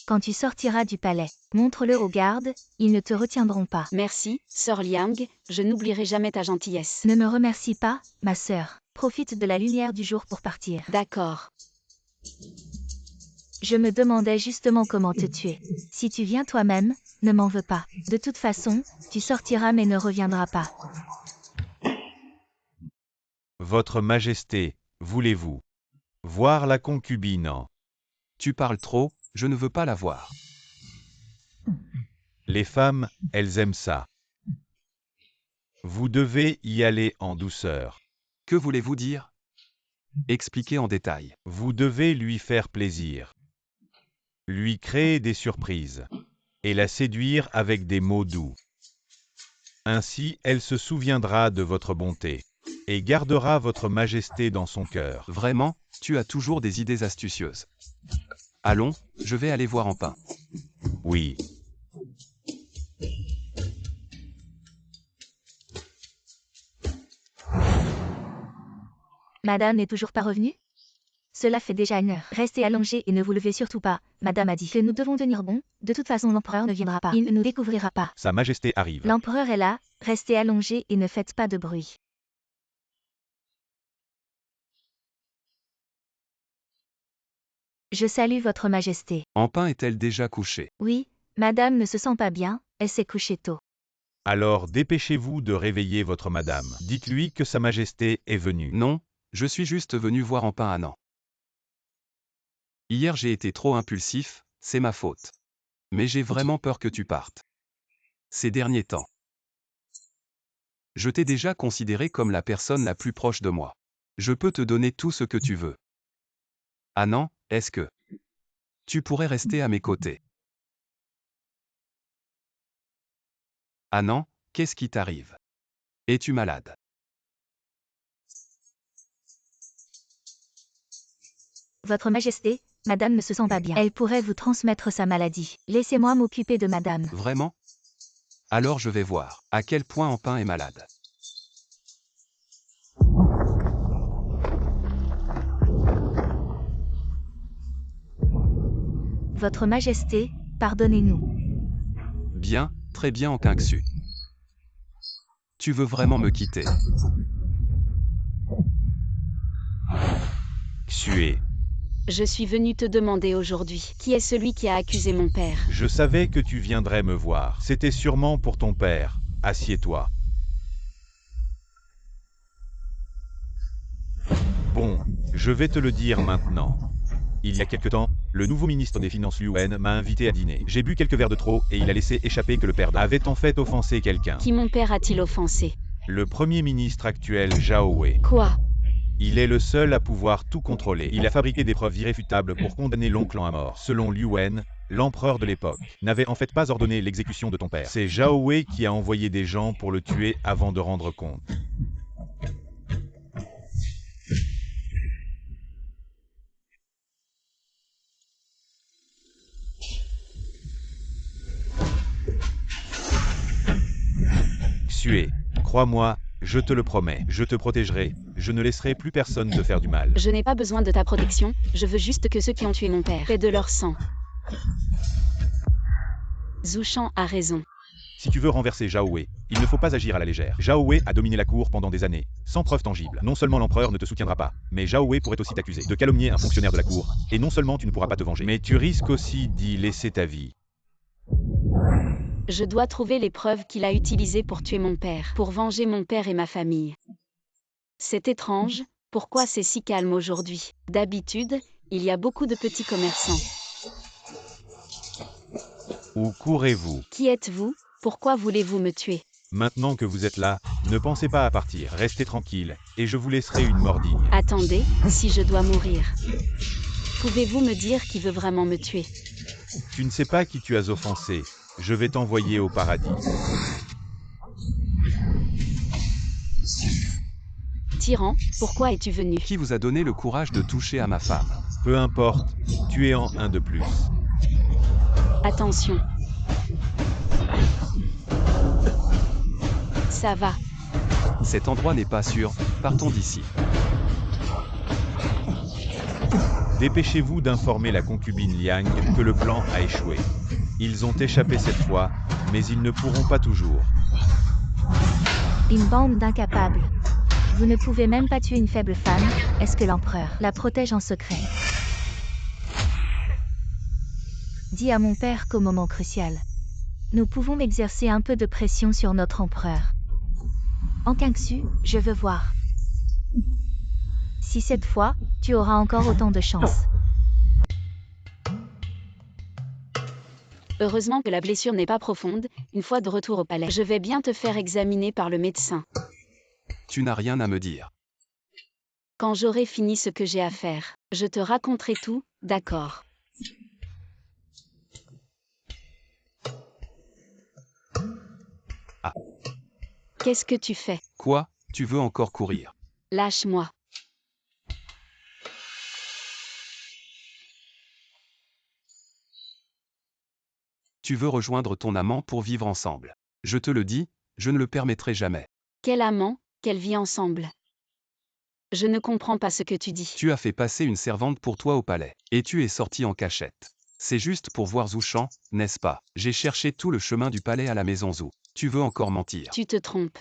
Quand tu sortiras du palais, montre-le aux gardes, ils ne te retiendront pas. Merci, sœur Liang, je n'oublierai jamais ta gentillesse. Ne me remercie pas, ma sœur. Profite de la lumière du jour pour partir. D'accord. Je me demandais justement comment te tuer. Si tu viens toi-même, ne m'en veux pas. De toute façon, tu sortiras mais ne reviendras pas. Votre Majesté, voulez-vous voir la concubine en... Tu parles trop, je ne veux pas la voir. Les femmes, elles aiment ça. Vous devez y aller en douceur. Que voulez-vous dire? Expliquez en détail. Vous devez lui faire plaisir. Lui créer des surprises. Et la séduire avec des mots doux. Ainsi, elle se souviendra de votre bonté. Et gardera votre majesté dans son cœur. Vraiment, tu as toujours des idées astucieuses. Allons, je vais aller voir Empin. Oui. Madame n'est toujours pas revenue? Cela fait déjà 1 heure. Restez allongés et ne vous levez surtout pas. Madame a dit que nous devons tenir bon. De toute façon, l'empereur ne viendra pas. Il ne nous découvrira pas. Sa Majesté arrive. L'empereur est là. Restez allongés et ne faites pas de bruit. Je salue votre majesté. Empin est-elle déjà couchée? Oui, madame ne se sent pas bien, elle s'est couchée tôt. Alors dépêchez-vous de réveiller votre madame. Dites-lui que sa Majesté est venue. Non, je suis juste venu voir Empin à Nan. Hier j'ai été trop impulsif, c'est ma faute. Mais j'ai vraiment peur que tu partes. Ces derniers temps. Je t'ai déjà considéré comme la personne la plus proche de moi. Je peux te donner tout ce que tu veux. Nan, est-ce que tu pourrais rester à mes côtés? Nan, qu'est-ce qui t'arrive? Es-tu malade? Votre majesté, Madame ne se sent pas bien. Elle pourrait vous transmettre sa maladie. Laissez-moi m'occuper de madame. Vraiment? Alors je vais voir à quel point Empin est malade. Votre Majesté, pardonnez-nous. Bien, très bien en Quinxu. Tu veux vraiment me quitter? Xué, Je suis venu te demander aujourd'hui, qui est celui qui a accusé mon père? je savais que tu viendrais me voir. C'était sûrement pour ton père. Assieds-toi. Bon, je vais te le dire maintenant. Il y a quelque temps, le nouveau ministre des Finances Liu Wen m'a invité à dîner. J'ai bu quelques verres de trop et il a laissé échapper que le perdant avait en fait offensé quelqu'un. Qui mon père a-t-il offensé? Le premier ministre actuel, Zhao Wei. Quoi? Il est le seul à pouvoir tout contrôler. Il a fabriqué des preuves irréfutables pour condamner l'oncle à mort. Selon Liu Wen, l'empereur de l'époque n'avait en fait pas ordonné l'exécution de ton père. C'est Zhao Wei qui a envoyé des gens pour le tuer avant de rendre compte. Xué, crois-moi, je te le promets, je te protégerai, je ne laisserai plus personne te faire du mal. Je n'ai pas besoin de ta protection, je veux juste que ceux qui ont tué mon père paient de leur sang. Zhu Shan a raison. Si tu veux renverser Zhao Wei, il ne faut pas agir à la légère. Zhao Wei a dominé la cour pendant des années, sans preuve tangible. Non seulement l'empereur ne te soutiendra pas, mais Zhao Wei pourrait aussi t'accuser de calomnier un fonctionnaire de la cour, et non seulement tu ne pourras pas te venger, mais tu risques aussi d'y laisser ta vie. Je dois trouver les preuves qu'il a utilisées pour tuer mon père, pour venger mon père et ma famille. C'est étrange, pourquoi c'est si calme aujourd'hui? D'habitude, il y a beaucoup de petits commerçants. Où courez-vous? Qui êtes-vous? Pourquoi voulez-vous me tuer? Maintenant que vous êtes là, ne pensez pas à partir, restez tranquille, et je vous laisserai une mort digne. Attendez, si je dois mourir. Pouvez-vous me dire qui veut vraiment me tuer? Tu ne sais pas qui tu as offensé, je vais t'envoyer au paradis. Tyran, pourquoi es-tu venu? Qui vous a donné le courage de toucher à ma femme? Peu importe, tu es en un de plus. Attention. Ça va. Cet endroit n'est pas sûr, partons d'ici. Dépêchez-vous d'informer la concubine Liang que le plan a échoué. Ils ont échappé cette fois, mais ils ne pourront pas toujours. Une bande d'incapables. Vous ne pouvez même pas tuer une faible femme, est-ce que l'empereur la protège en secret? Dis à mon père qu'au moment crucial, nous pouvons exercer un peu de pression sur notre empereur. En Quinxu, je veux voir. Si cette fois, tu auras encore autant de chance. Heureusement que la blessure n'est pas profonde, une fois de retour au palais. Je vais bien te faire examiner par le médecin. Tu n'as rien à me dire. Quand j'aurai fini ce que j'ai à faire, je te raconterai tout, d'accord? Ah. Qu'est-ce que tu fais? Quoi? Tu veux encore courir? Lâche-moi. Tu veux rejoindre ton amant pour vivre ensemble. Je te le dis, je ne le permettrai jamais. Quel amant, quelle vie ensemble? Je ne comprends pas ce que tu dis. Tu as fait passer une servante pour toi au palais, et tu es sorti en cachette. C'est juste pour voir Zhu Shan, n'est-ce pas? J'ai cherché tout le chemin du palais à la maison Zhu. Tu veux encore mentir? Tu te trompes.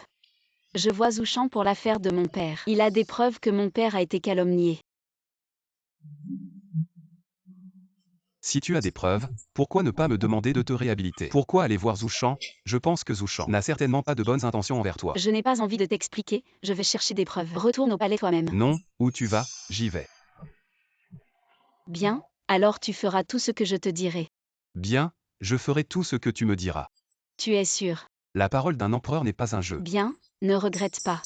Je vois Zhu Shan pour l'affaire de mon père. Il a des preuves que mon père a été calomnié. Si tu as des preuves, pourquoi ne pas me demander de te réhabiliter? Pourquoi aller voir Zhu Shan? Je pense que Zhu Shan n'a certainement pas de bonnes intentions envers toi. Je n'ai pas envie de t'expliquer, je vais chercher des preuves. Retourne au palais toi-même. Non, où tu vas, j'y vais. Bien, alors tu feras tout ce que je te dirai. Bien, je ferai tout ce que tu me diras. Tu es sûr? La parole d'un empereur n'est pas un jeu. Bien, ne regrette pas.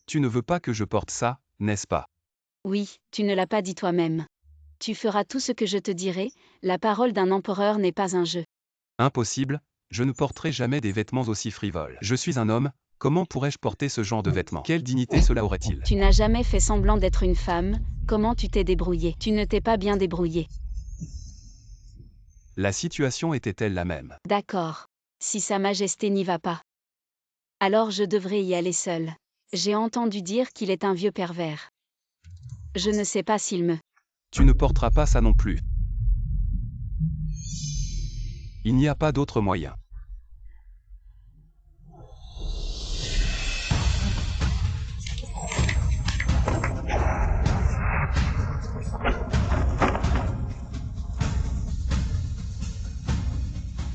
Tu ne veux pas que je porte ça, n'est-ce pas? Oui, tu ne l'as pas dit toi-même. Tu feras tout ce que je te dirai, la parole d'un empereur n'est pas un jeu. Impossible, Je ne porterai jamais des vêtements aussi frivoles. Je suis un homme, comment pourrais-je porter ce genre de vêtements? Quelle dignité cela aurait-il? Tu n'as jamais fait semblant d'être une femme, comment tu t'es débrouillé? Tu ne t'es pas bien débrouillé. La situation était-elle la même? D'accord. Si Sa Majesté n'y va pas, alors je devrais y aller seule. J'ai entendu dire qu'il est un vieux pervers. Je ne sais pas s'il me... Tu ne porteras pas ça non plus. Il n'y a pas d'autre moyen.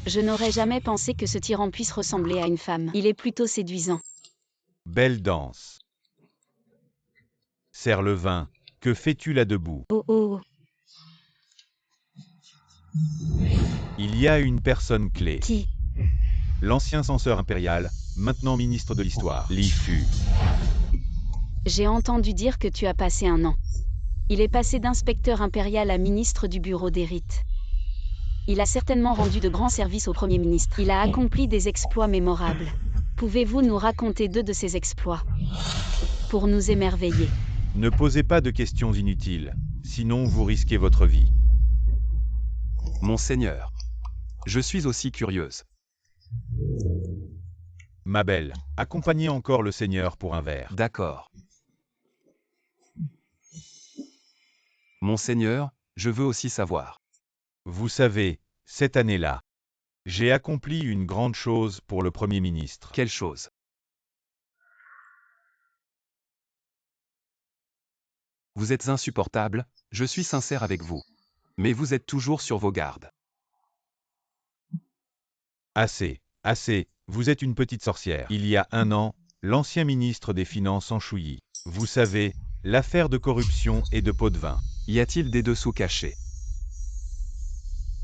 Je n'aurais jamais pensé que ce tyran puisse ressembler à une femme. Il est plutôt séduisant. Belle danse. Serre le vin. Que fais-tu là debout? Oh oh. Il y a une personne clé. Qui? L'ancien censeur impérial, maintenant ministre de l'Histoire, Li Fu. J'ai entendu dire que tu as passé un an. Il est passé d'inspecteur impérial à ministre du bureau des rites. Il a certainement rendu de grands services au Premier ministre. Il a accompli des exploits mémorables. Pouvez-vous nous raconter 2 de ces exploits? Pour nous émerveiller. Ne posez pas de questions inutiles, sinon vous risquez votre vie. Monseigneur. Je suis aussi curieuse. Ma belle, accompagnez encore le Seigneur pour un verre. D'accord. Monseigneur, je veux aussi savoir. Vous savez, cette année-là, j'ai accompli une grande chose pour le Premier ministre. Quelle chose? Vous êtes insupportable, je suis sincère avec vous. Mais vous êtes toujours sur vos gardes. Assez, assez, vous êtes une petite sorcière. Il y a un an, l'ancien ministre des Finances en chouillis. Vous savez, l'affaire de corruption et de pot de vin. Y a-t-il des dessous cachés?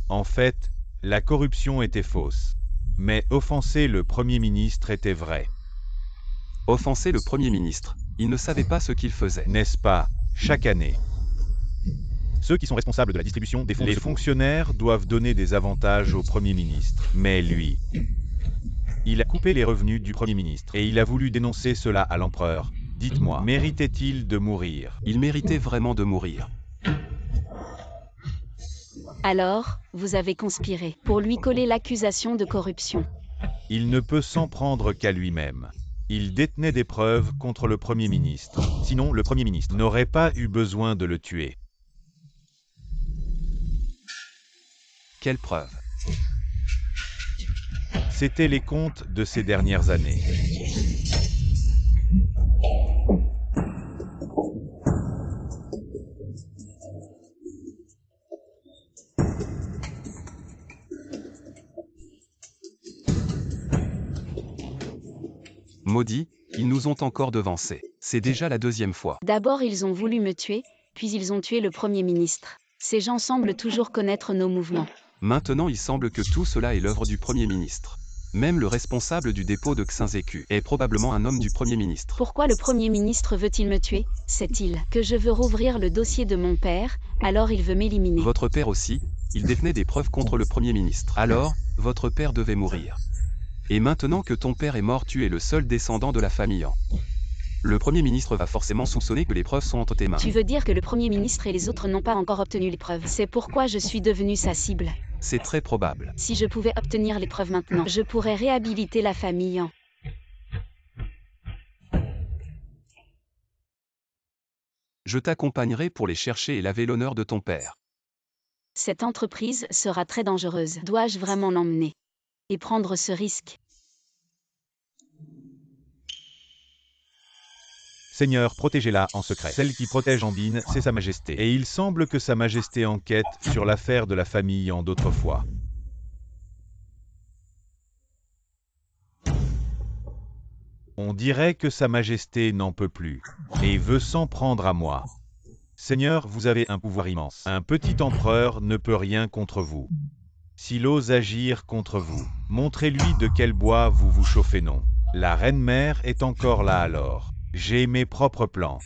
En fait, la corruption était fausse. Mais offenser le Premier ministre était vrai. Offenser le Premier ministre, il ne savait pas ce qu'il faisait. N'est-ce pas, chaque année? Ceux qui sont responsables de la distribution des fonds. Les fonctionnaires doivent donner des avantages au Premier ministre. Mais lui, il a coupé les revenus du Premier ministre. Et il a voulu dénoncer cela à l'empereur. Dites-moi, méritait-il de mourir? Il méritait vraiment de mourir. Alors, vous avez conspiré pour lui coller l'accusation de corruption. Il ne peut s'en prendre qu'à lui-même. Il détenait des preuves contre le Premier ministre. Sinon, le Premier ministre n'aurait pas eu besoin de le tuer. Quelle preuve? C'étaient les comptes de ces dernières années. Maudits, ils nous ont encore devancés. C'est déjà la 2e fois. D'abord ils ont voulu me tuer, puis ils ont tué le Premier ministre. Ces gens semblent toujours connaître nos mouvements. Maintenant il semble que tout cela est l'œuvre du Premier ministre. Même le responsable du dépôt de Xinzécu est probablement un homme du Premier ministre. Pourquoi le Premier ministre veut-il me tuer? Sait-il que je veux rouvrir le dossier de mon père, alors il veut m'éliminer? Votre père aussi, il détenait des preuves contre le Premier ministre. Alors, votre père devait mourir. Et maintenant que ton père est mort, tu es le seul descendant de la famille Han. Le Premier ministre va forcément soupçonner que les preuves sont entre tes mains. Tu veux dire que le Premier ministre et les autres n'ont pas encore obtenu les preuves? C'est pourquoi je suis devenue sa cible. C'est très probable. Si je pouvais obtenir les preuves maintenant, je pourrais réhabiliter la famille Han. Je t'accompagnerai pour les chercher et laver l'honneur de ton père. Cette entreprise sera très dangereuse. Dois-je vraiment l'emmener et prendre ce risque? Seigneur, protégez-la en secret. Celle qui protège Andine, c'est Sa Majesté. Et il semble que Sa Majesté enquête sur l'affaire de la famille Han d'autrefois. On dirait que Sa Majesté n'en peut plus, et veut s'en prendre à moi. Seigneur, vous avez un pouvoir immense. Un petit empereur ne peut rien contre vous. S'il ose agir contre vous, montrez-lui de quel bois vous vous chauffez, non. La reine-mère est encore là alors. J'ai mes propres plans.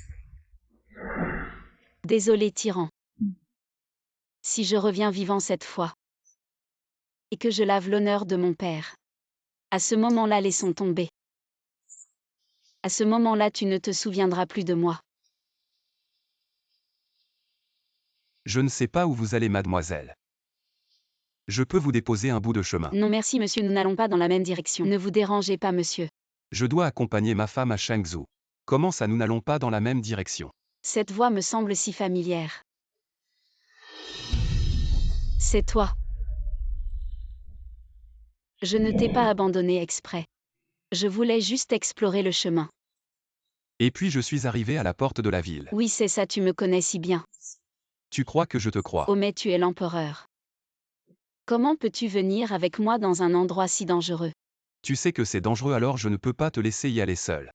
Désolé tyran. Si je reviens vivant cette fois, et que je lave l'honneur de mon père. À ce moment-là, laissons tomber. À ce moment-là, tu ne te souviendras plus de moi. Je ne sais pas où vous allez, mademoiselle. Je peux vous déposer un bout de chemin. Non merci monsieur, nous n'allons pas dans la même direction. Ne vous dérangez pas monsieur. Je dois accompagner ma femme à Changzhou. Comment ça, nous n'allons pas dans la même direction? Cette voix me semble si familière. C'est toi. Je ne t'ai pas abandonné exprès. Je voulais juste explorer le chemin. Et puis je suis arrivé à la porte de la ville. Oui, c'est ça, tu me connais si bien. Tu crois que je te crois? Oh mais tu es l'empereur. Comment peux-tu venir avec moi dans un endroit si dangereux? Tu sais que c'est dangereux, alors je ne peux pas te laisser y aller seul.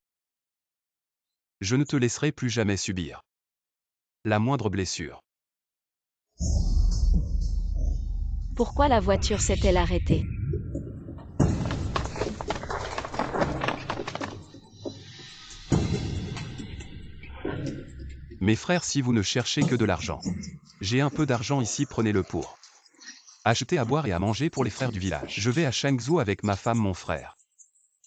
Je ne te laisserai plus jamais subir la moindre blessure. Pourquoi la voiture s'est-elle arrêtée? Mes frères, si vous ne cherchez que de l'argent, j'ai un peu d'argent ici, prenez-le pour acheter à boire et à manger pour les frères du village. Je vais à Changzhou avec ma femme, mon frère.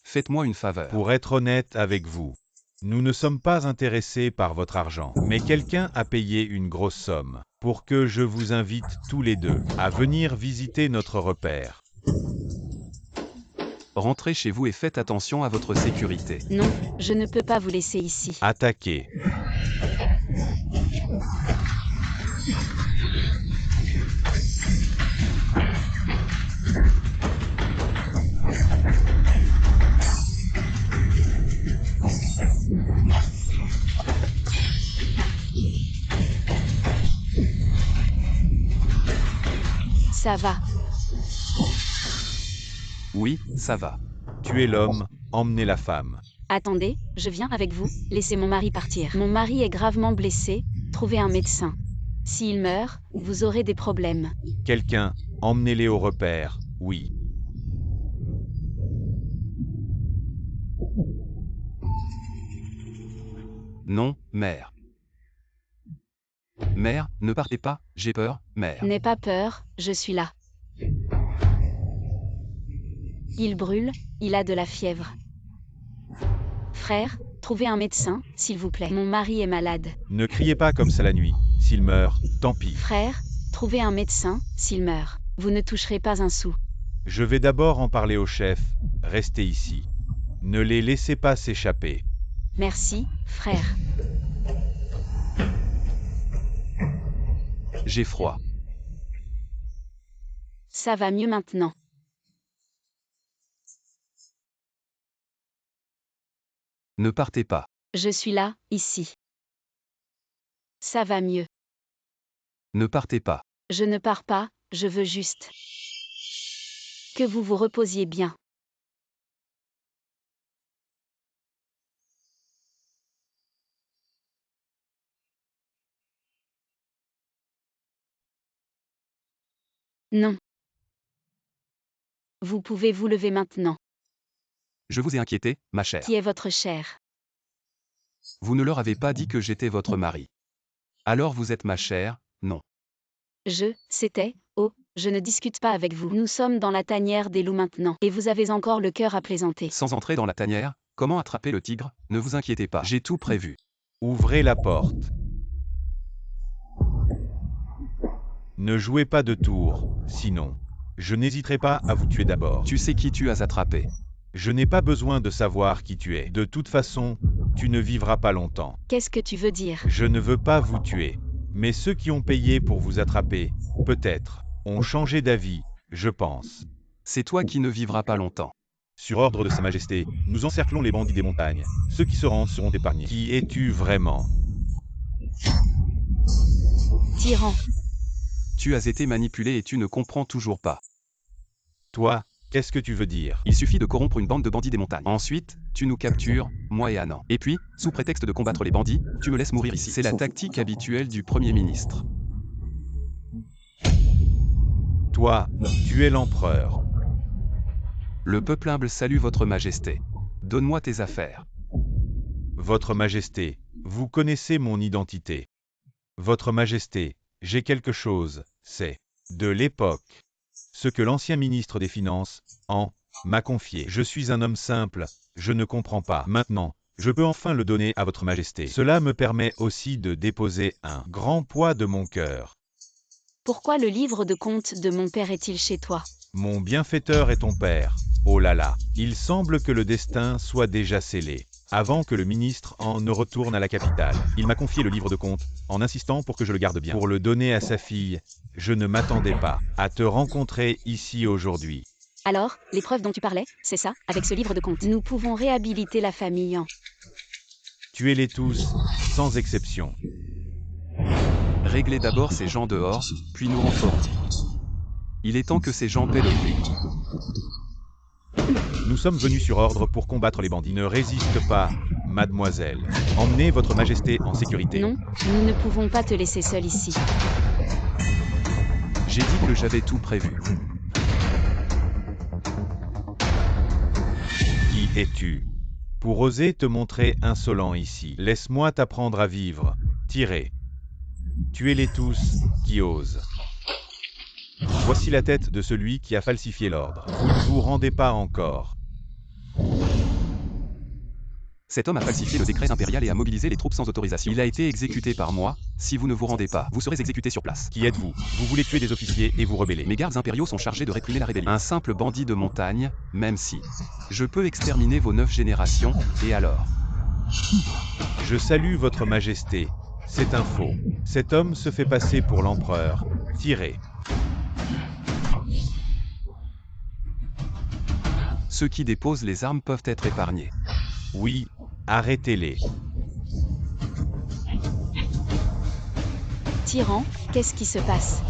Faites-moi une faveur. Pour être honnête avec vous, nous ne sommes pas intéressés par votre argent, mais quelqu'un a payé une grosse somme pour que je vous invite tous les deux à venir visiter notre repère. Rentrez chez vous et faites attention à votre sécurité. Non, je ne peux pas vous laisser ici. Attaquez. Ça va. Oui, ça va. Tuez l'homme, emmenez la femme. Attendez, je viens avec vous, laissez mon mari partir. Mon mari est gravement blessé, trouvez un médecin. S'il meurt, vous aurez des problèmes. Quelqu'un, emmenez-les au repère, oui. Non, mère. Mère, ne partez pas, j'ai peur, mère. N'aie pas peur, je suis là. Il brûle, il a de la fièvre. Frère, trouvez un médecin, s'il vous plaît. Mon mari est malade. Ne criez pas comme ça la nuit. S'il meurt, tant pis. Frère, trouvez un médecin, s'il meurt. Vous ne toucherez pas un sou. Je vais d'abord en parler au chef. Restez ici. Ne les laissez pas s'échapper. Merci, frère. J'ai froid. Ça va mieux maintenant. Ne partez pas. Je suis là, ici. Ça va mieux. Ne partez pas. Je ne pars pas, je veux juste que vous vous reposiez bien. Non. Vous pouvez vous lever maintenant. Je vous ai inquiété, ma chère. Qui est votre chère? Vous ne leur avez pas dit que j'étais votre mari. Alors vous êtes ma chère, non. Je ne discute pas avec vous. Nous sommes dans la tanière des loups maintenant, et vous avez encore le cœur à plaisanter. Sans entrer dans la tanière, comment attraper le tigre? Ne vous inquiétez pas, j'ai tout prévu. Ouvrez la porte. Ne jouez pas de tour, sinon, je n'hésiterai pas à vous tuer d'abord. Tu sais qui tu as attrapé. Je n'ai pas besoin de savoir qui tu es. De toute façon, tu ne vivras pas longtemps. Qu'est-ce que tu veux dire? Je ne veux pas vous tuer. Mais ceux qui ont payé pour vous attraper, peut-être, ont changé d'avis, je pense. C'est toi qui ne vivras pas longtemps. Sur ordre de Sa Majesté, nous encerclons les bandits des montagnes. Ceux qui se rendent seront épargnés. Qui es-tu vraiment? Tyran. Tu as été manipulé et tu ne comprends toujours pas. Toi, qu'est-ce que tu veux dire? Il suffit de corrompre une bande de bandits des montagnes. Ensuite, tu nous captures, moi et Annan. Et puis, sous prétexte de combattre les bandits, tu me laisses mourir ici. C'est la tactique habituelle du Premier ministre. Toi, tu es l'empereur. Le peuple humble salue votre majesté. Donne-moi tes affaires. Votre Majesté, vous connaissez mon identité. Votre Majesté, j'ai quelque chose, c'est de l'époque. ce que l'ancien ministre des Finances, m'a confié. Je suis un homme simple, je ne comprends pas. Maintenant, je peux enfin le donner à votre majesté. Cela me permet aussi de déposer un grand poids de mon cœur. Pourquoi le livre de comptes de mon père est-il chez toi? Mon bienfaiteur est ton père. Oh là là, il semble que le destin soit déjà scellé. Avant que le ministre ne retourne à la capitale, il m'a confié le livre de comptes, en insistant pour que je le garde bien. Pour le donner à sa fille, je ne m'attendais pas à te rencontrer ici aujourd'hui. Alors, l'épreuve dont tu parlais, c'est ça, avec ce livre de comptes. Nous pouvons réhabiliter la famille en... Tuez-les tous, sans exception. Réglez d'abord ces gens dehors, puis nous renforcer. Il est temps que ces gens paient le prix. Nous sommes venus sur ordre pour combattre les bandits. Ne résiste pas, mademoiselle. Emmenez votre majesté en sécurité. Non, nous ne pouvons pas te laisser seul ici. J'ai dit que j'avais tout prévu. Qui es-tu pour oser te montrer insolent ici? Laisse-moi t'apprendre à vivre. Tirez. Tuez-les tous qui osent. Voici la tête de celui qui a falsifié l'ordre. Vous ne vous rendez pas encore. Cet homme a falsifié le décret impérial et a mobilisé les troupes sans autorisation. Il a été exécuté par moi. Si vous ne vous rendez pas, vous serez exécuté sur place. Qui êtes-vous? Vous voulez tuer des officiers et vous rebeller. Mes gardes impériaux sont chargés de réprimer la rébellion. Un simple bandit de montagne, même si je peux exterminer vos 9 générations, et alors? Je salue votre majesté. C'est un faux. Cet homme se fait passer pour l'empereur. Tirez. Ceux qui déposent les armes peuvent être épargnés. Oui, arrêtez-les. Tyran, qu'est-ce qui se passe?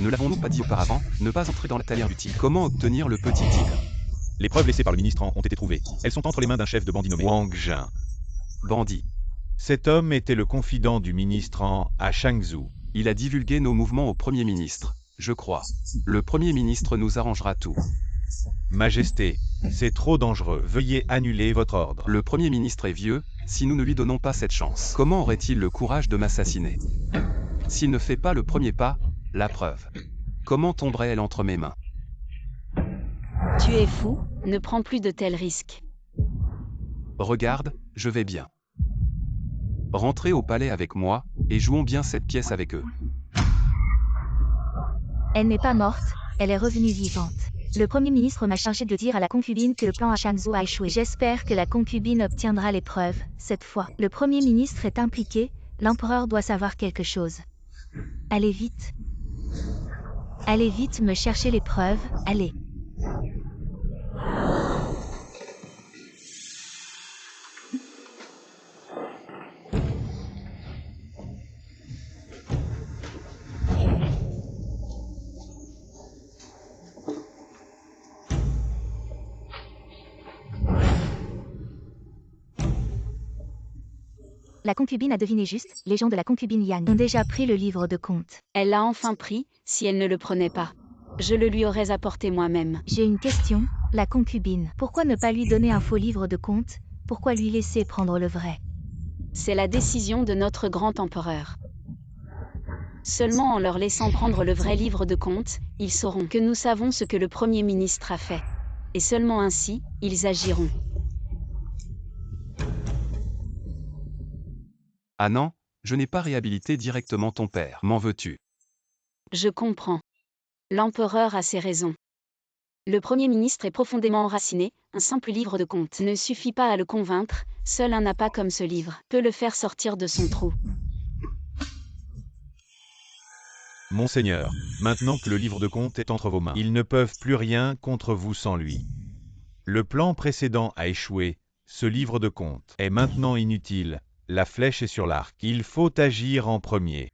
Ne l'avons-nous pas dit auparavant, ne pas entrer dans la tanière du tigre? Comment obtenir le petit tigre? Les preuves laissées par le ministre ont été trouvées. Elles sont entre les mains d'un chef de bandit nommé Wang Jin. Bandit. Cet homme était le confident du ministre à Shangzhou. Il a divulgué nos mouvements au Premier ministre, je crois. Le Premier ministre nous arrangera tout. Majesté, c'est trop dangereux. Veuillez annuler votre ordre. Le Premier ministre est vieux, si nous ne lui donnons pas cette chance. Comment aurait-il le courage de m'assassiner? S'il ne fait pas le premier pas, la preuve. Comment tomberait-elle entre mes mains? Tu es fou, ne prends plus de tels risques. Regarde, je vais bien. Rentrez au palais avec moi, et jouons bien cette pièce avec eux. Elle n'est pas morte, elle est revenue vivante. Le Premier ministre m'a chargé de dire à la concubine que le plan à Shangzhou a échoué. J'espère que la concubine obtiendra les preuves, cette fois. Le Premier ministre est impliqué, l'empereur doit savoir quelque chose. Allez vite. Allez vite me chercher les preuves, allez. La concubine a deviné juste, les gens de la concubine Yang ont déjà pris le livre de comptes. Elle l'a enfin pris, si elle ne le prenait pas. Je le lui aurais apporté moi-même. J'ai une question, la concubine. Pourquoi ne pas lui donner un faux livre de comptes? Pourquoi lui laisser prendre le vrai? C'est la décision de notre grand empereur. Seulement en leur laissant prendre le vrai livre de comptes, ils sauront que nous savons ce que le Premier ministre a fait. Et seulement ainsi, ils agiront. Ah non, je n'ai pas réhabilité directement ton père. M'en veux-tu? Je comprends. L'empereur a ses raisons. Le Premier ministre est profondément enraciné, un simple livre de comptes ne suffit pas à le convaincre, seul un appât comme ce livre peut le faire sortir de son trou. Monseigneur, maintenant que le livre de comptes est entre vos mains, ils ne peuvent plus rien contre vous sans lui. Le plan précédent a échoué, ce livre de comptes est maintenant inutile, la flèche est sur l'arc. Il faut agir en premier.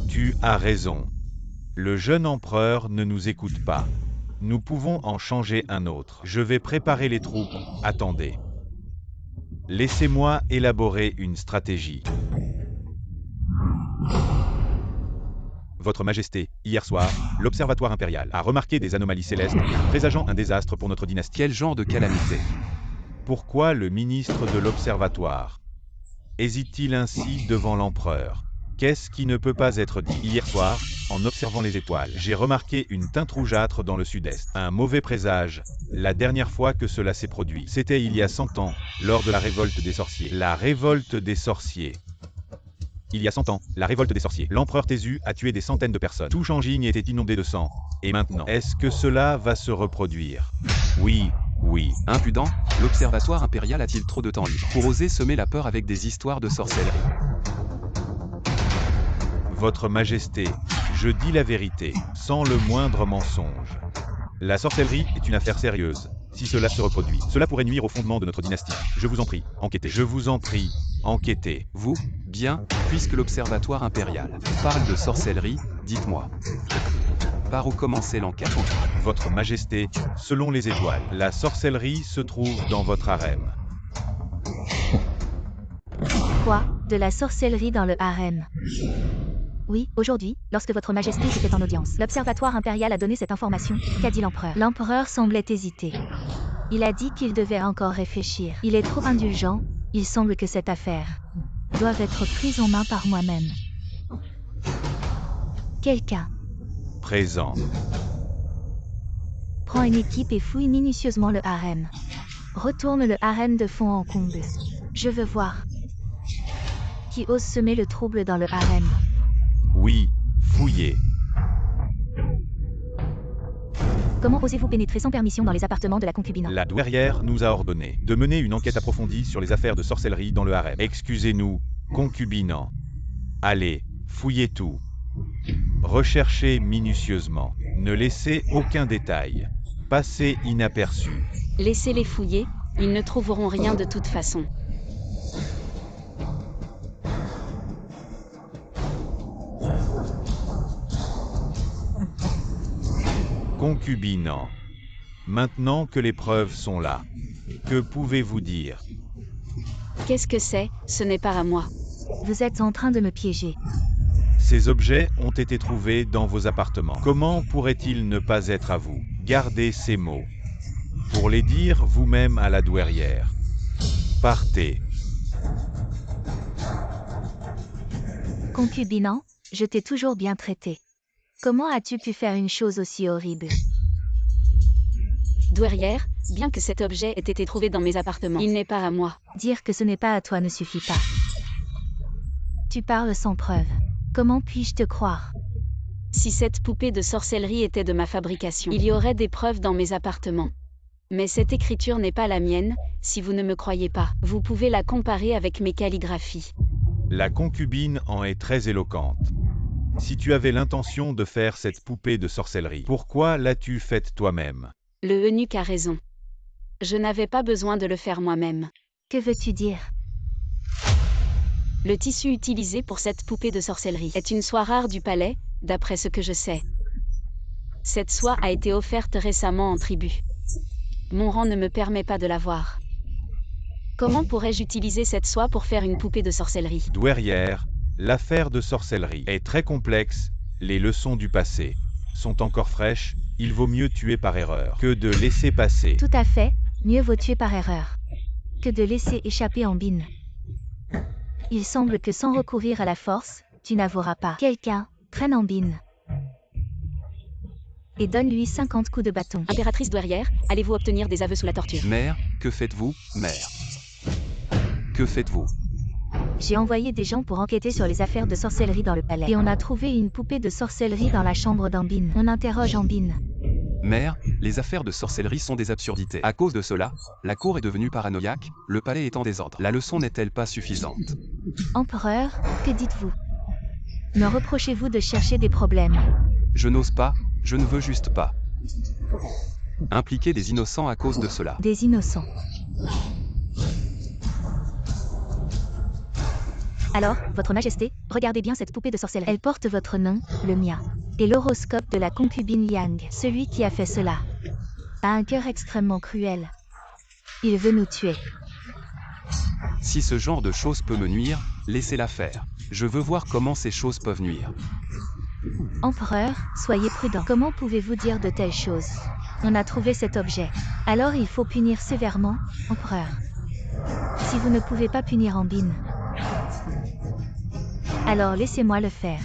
Tu as raison. Le jeune empereur ne nous écoute pas. Nous pouvons en changer un autre. Je vais préparer les troupes, attendez. Laissez-moi élaborer une stratégie. Votre Majesté, hier soir, l'Observatoire impérial a remarqué des anomalies célestes, présageant un désastre pour notre dynastie. Quel genre de calamité? Pourquoi le ministre de l'Observatoire hésite-t-il ainsi devant l'empereur? Qu'est-ce qui ne peut pas être dit? Hier soir, en observant les étoiles, j'ai remarqué une teinte rougeâtre dans le sud-est. Un mauvais présage. La dernière fois que cela s'est produit, c'était il y a 100 ans, lors de la révolte des sorciers. La révolte des sorciers. Il y a 100 ans, la révolte des sorciers. L'empereur Tésu a tué des centaines de personnes. Tout Changjing était inondé de sang. Et maintenant, est-ce que cela va se reproduire? Oui, oui. Impudent, l'Observatoire impérial a-t-il trop de temps libre pour oser semer la peur avec des histoires de sorcellerie? Votre Majesté, je dis la vérité, sans le moindre mensonge. La sorcellerie est une affaire sérieuse. Si cela se reproduit, cela pourrait nuire au fondement de notre dynastie. Je vous en prie, enquêtez. Je vous en prie, enquêtez. Vous, bien, puisque l'Observatoire impérial parle de sorcellerie, dites-moi. Par où commencer l'enquête? Votre Majesté, selon les étoiles, la sorcellerie se trouve dans votre harem. Quoi? De la sorcellerie dans le harem? Oui, aujourd'hui, lorsque votre Majesté était en audience, l'Observatoire impérial a donné cette information. Qu'a dit l'empereur? L'empereur semblait hésiter. Il a dit qu'il devait encore réfléchir. Il est trop indulgent. Il semble que cette affaire doit être prise en main par moi-même. Quelqu'un Présent. prend une équipe et fouille minutieusement le harem. Retourne le harem de fond en comble. Je veux voir qui ose semer le trouble dans le harem. Oui, fouillez. Comment osez-vous pénétrer sans permission dans les appartements de la concubine? La douairière nous a ordonné de mener une enquête approfondie sur les affaires de sorcellerie dans le harem. Excusez-nous, concubinant. Allez, fouillez tout. Recherchez minutieusement. Ne laissez aucun détail. Passez inaperçu. Laissez-les fouiller, ils ne trouveront rien de toute façon. Concubinant. Maintenant que les preuves sont là, que pouvez-vous dire? Qu'est-ce que c'est? Ce n'est pas à moi. Vous êtes en train de me piéger. Ces objets ont été trouvés dans vos appartements. Comment pourraient-ils ne pas être à vous? Gardez ces mots pour les dire vous-même à la douairière. Partez. Concubinant, je t'ai toujours bien traité. Comment as-tu pu faire une chose aussi horrible? Douairière, bien que cet objet ait été trouvé dans mes appartements, il n'est pas à moi. Dire que ce n'est pas à toi ne suffit pas. Tu parles sans preuve. Comment puis-je te croire? Si cette poupée de sorcellerie était de ma fabrication, il y aurait des preuves dans mes appartements. Mais cette écriture n'est pas la mienne, si vous ne me croyez pas. Vous pouvez la comparer avec mes calligraphies. La concubine en est très éloquente. Si tu avais l'intention de faire cette poupée de sorcellerie, pourquoi l'as-tu faite toi-même? Le eunuque a raison. Je n'avais pas besoin de le faire moi-même. Que veux-tu dire? Le tissu utilisé pour cette poupée de sorcellerie est une soie rare du palais, d'après ce que je sais. Cette soie a été offerte récemment en tribut. Mon rang ne me permet pas de l'avoir. Comment pourrais-je utiliser cette soie pour faire une poupée de sorcellerie? Douairière, l'affaire de sorcellerie est très complexe, les leçons du passé sont encore fraîches, il vaut mieux tuer par erreur que de laisser passer. Tout à fait, mieux vaut tuer par erreur que de laisser échapper en bine. Il semble que sans recourir à la force, tu n'avoueras pas. Quelqu'un traîne en bine et donne-lui 50 coups de bâton. Impératrice douairière, allez-vous obtenir des aveux sous la torture? Mère, que faites-vous, mère? Que faites-vous? J'ai envoyé des gens pour enquêter sur les affaires de sorcellerie dans le palais. Et on a trouvé une poupée de sorcellerie dans la chambre d'Ambine. On interroge Ambine. Mère, les affaires de sorcellerie sont des absurdités. À cause de cela, la cour est devenue paranoïaque, le palais est en désordre. La leçon n'est-elle pas suffisante? Empereur, que dites-vous? Me reprochez-vous de chercher des problèmes? Je n'ose pas, je ne veux juste pas impliquer des innocents à cause de cela. Des innocents. Alors, votre Majesté, regardez bien cette poupée de sorcellerie. Elle porte votre nom, le mien, et l'horoscope de la concubine Yang. Celui qui a fait cela a un cœur extrêmement cruel. Il veut nous tuer. Si ce genre de choses peut me nuire, laissez-la faire. Je veux voir comment ces choses peuvent nuire. Empereur, soyez prudent. Comment pouvez-vous dire de telles choses? On a trouvé cet objet. Alors il faut punir sévèrement, empereur. Si vous ne pouvez pas punir Ambine, Alors laissez-moi le faire.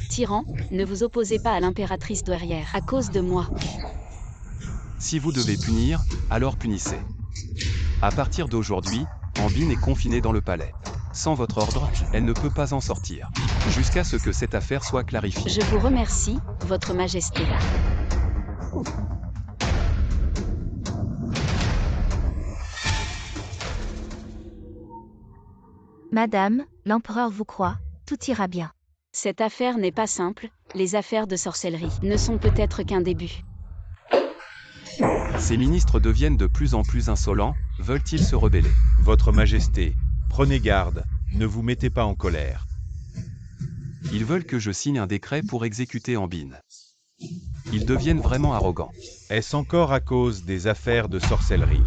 Tyran, ne vous opposez pas à l'impératrice douairière, à cause de moi. Si vous devez punir, alors punissez. À partir d'aujourd'hui, Ambine est confinée dans le palais. Sans votre ordre, elle ne peut pas en sortir. Jusqu'à ce que cette affaire soit clarifiée. Je vous remercie, Votre Majesté. Madame, l'empereur vous croit, tout ira bien. Cette affaire n'est pas simple, les affaires de sorcellerie ne sont peut-être qu'un début. Ces ministres deviennent de plus en plus insolents, veulent-ils se rebeller? Votre Majesté, prenez garde, ne vous mettez pas en colère. Ils veulent que je signe un décret pour exécuter Ambine. Ils deviennent vraiment arrogants. Est-ce encore à cause des affaires de sorcellerie?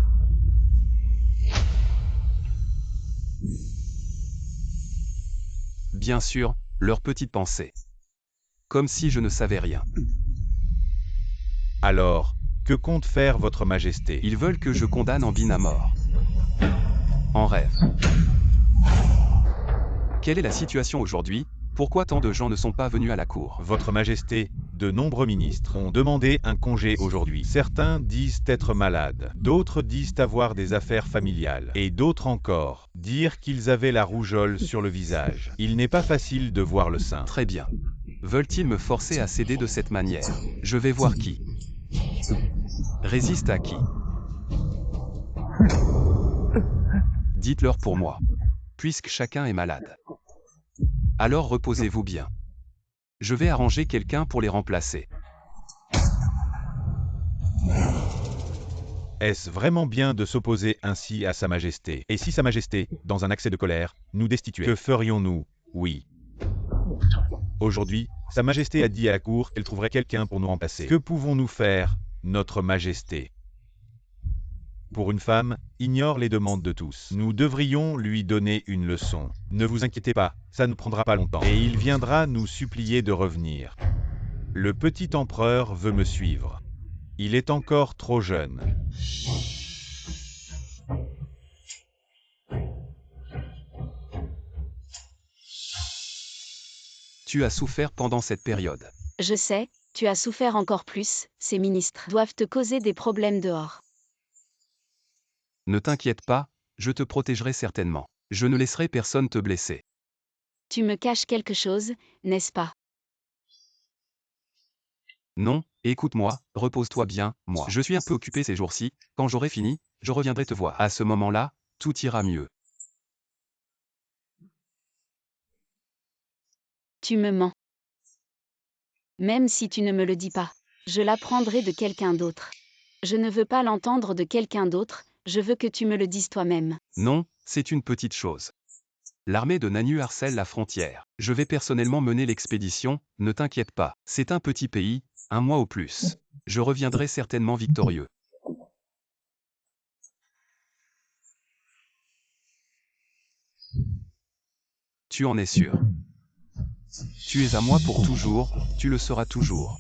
Bien sûr, leur petite pensée. Comme si je ne savais rien. Alors, que compte faire Votre Majesté? Ils veulent que je condamne Ambine à mort. En rêve. Quelle est la situation aujourd'hui? Pourquoi tant de gens ne sont pas venus à la cour? Votre Majesté, de nombreux ministres ont demandé un congé aujourd'hui. Certains disent être malades, d'autres disent avoir des affaires familiales, et d'autres encore dire qu'ils avaient la rougeole sur le visage. Il n'est pas facile de voir le sein. Très bien. Veulent-ils me forcer à céder de cette manière? Je vais voir qui. Résiste à qui? Dites-leur pour moi. Puisque chacun est malade. Alors reposez-vous bien. Je vais arranger quelqu'un pour les remplacer. Est-ce vraiment bien de s'opposer ainsi à Sa Majesté? Et si Sa Majesté, dans un accès de colère, nous destituait? Que ferions-nous? Oui. Aujourd'hui, Sa Majesté a dit à la cour qu'elle trouverait quelqu'un pour nous remplacer. Que pouvons-nous faire, Notre Majesté? Pour une femme, ignore les demandes de tous. Nous devrions lui donner une leçon. Ne vous inquiétez pas, ça ne prendra pas longtemps. Et il viendra nous supplier de revenir. Le petit empereur veut me suivre. Il est encore trop jeune. Tu as souffert pendant cette période. Je sais, tu as souffert encore plus, ces ministres doivent te causer des problèmes dehors. Ne t'inquiète pas, je te protégerai certainement. Je ne laisserai personne te blesser. Tu me caches quelque chose, n'est-ce pas? Non, écoute-moi, repose-toi bien, moi. Je suis un peu occupé ces jours-ci, quand j'aurai fini, je reviendrai te voir. À ce moment-là, tout ira mieux. Tu me mens. Même si tu ne me le dis pas, je l'apprendrai de quelqu'un d'autre. Je ne veux pas l'entendre de quelqu'un d'autre, je veux que tu me le dises toi-même. Non, c'est une petite chose. L'armée de Nanu harcèle la frontière. Je vais personnellement mener l'expédition, ne t'inquiète pas. C'est un petit pays, un mois au plus. Je reviendrai certainement victorieux. Tu en es sûr. Tu es à moi pour toujours, tu le seras toujours.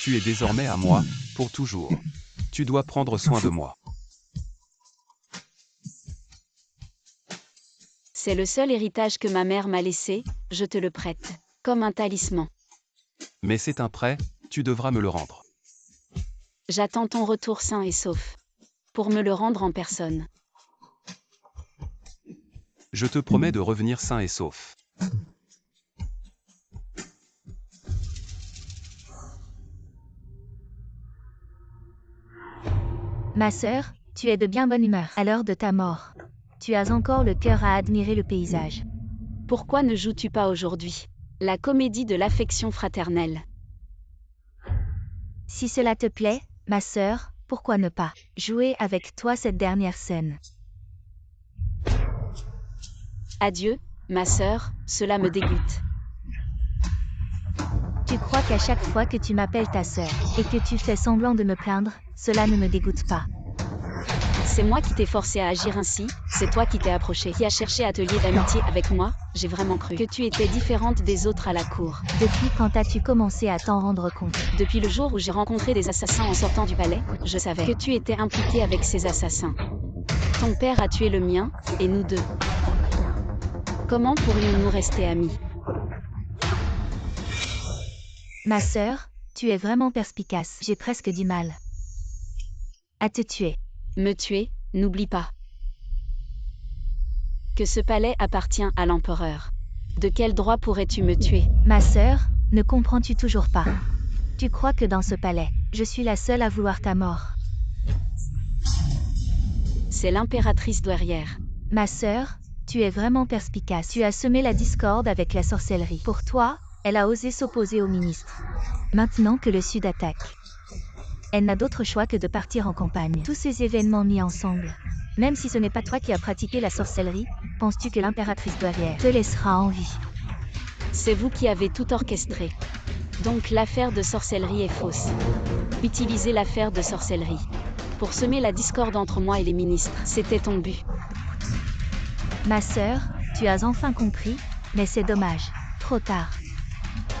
Tu es désormais à moi, pour toujours. Tu dois prendre soin de moi. C'est le seul héritage que ma mère m'a laissé, je te le prête, comme un talisman. Mais c'est un prêt, tu devras me le rendre. J'attends ton retour sain et sauf. Pour me le rendre en personne. Je te promets de revenir sain et sauf. Ma sœur, tu es de bien bonne humeur à l'heure de ta mort. Tu as encore le cœur à admirer le paysage. Pourquoi ne joues-tu pas aujourd'hui? La comédie de l'affection fraternelle. Si cela te plaît, ma sœur, pourquoi ne pas jouer avec toi cette dernière scène? Adieu, ma sœur, cela me dégoûte. Tu crois qu'à chaque fois que tu m'appelles ta sœur, et que tu fais semblant de me plaindre, cela ne me dégoûte pas. C'est moi qui t'ai forcé à agir ainsi, c'est toi qui t'es approché, qui a cherché à te lier d'amitié avec moi, j'ai vraiment cru que tu étais différente des autres à la cour. Depuis quand as-tu commencé à t'en rendre compte? Depuis le jour où j'ai rencontré des assassins en sortant du palais, je savais que tu étais impliqué avec ces assassins. Ton père a tué le mien, et nous deux. Comment pourrions-nous rester amis? Ma sœur, tu es vraiment perspicace. J'ai presque du mal à te tuer. Me tuer, n'oublie pas que ce palais appartient à l'empereur. De quel droit pourrais-tu me tuer? Ma sœur, ne comprends-tu toujours pas? Tu crois que dans ce palais, je suis la seule à vouloir ta mort? C'est l'impératrice douairière. Ma sœur, tu es vraiment perspicace. Tu as semé la discorde avec la sorcellerie. Pour toi, elle a osé s'opposer au ministre. Maintenant que le Sud attaque, elle n'a d'autre choix que de partir en campagne. Tous ces événements mis ensemble, même si ce n'est pas toi qui as pratiqué la sorcellerie, penses-tu que l'impératrice douairière te laissera en vie? C'est vous qui avez tout orchestré. Donc l'affaire de sorcellerie est fausse. Utiliser l'affaire de sorcellerie pour semer la discorde entre moi et les ministres, c'était ton but. Ma sœur, tu as enfin compris, mais c'est dommage. Trop tard.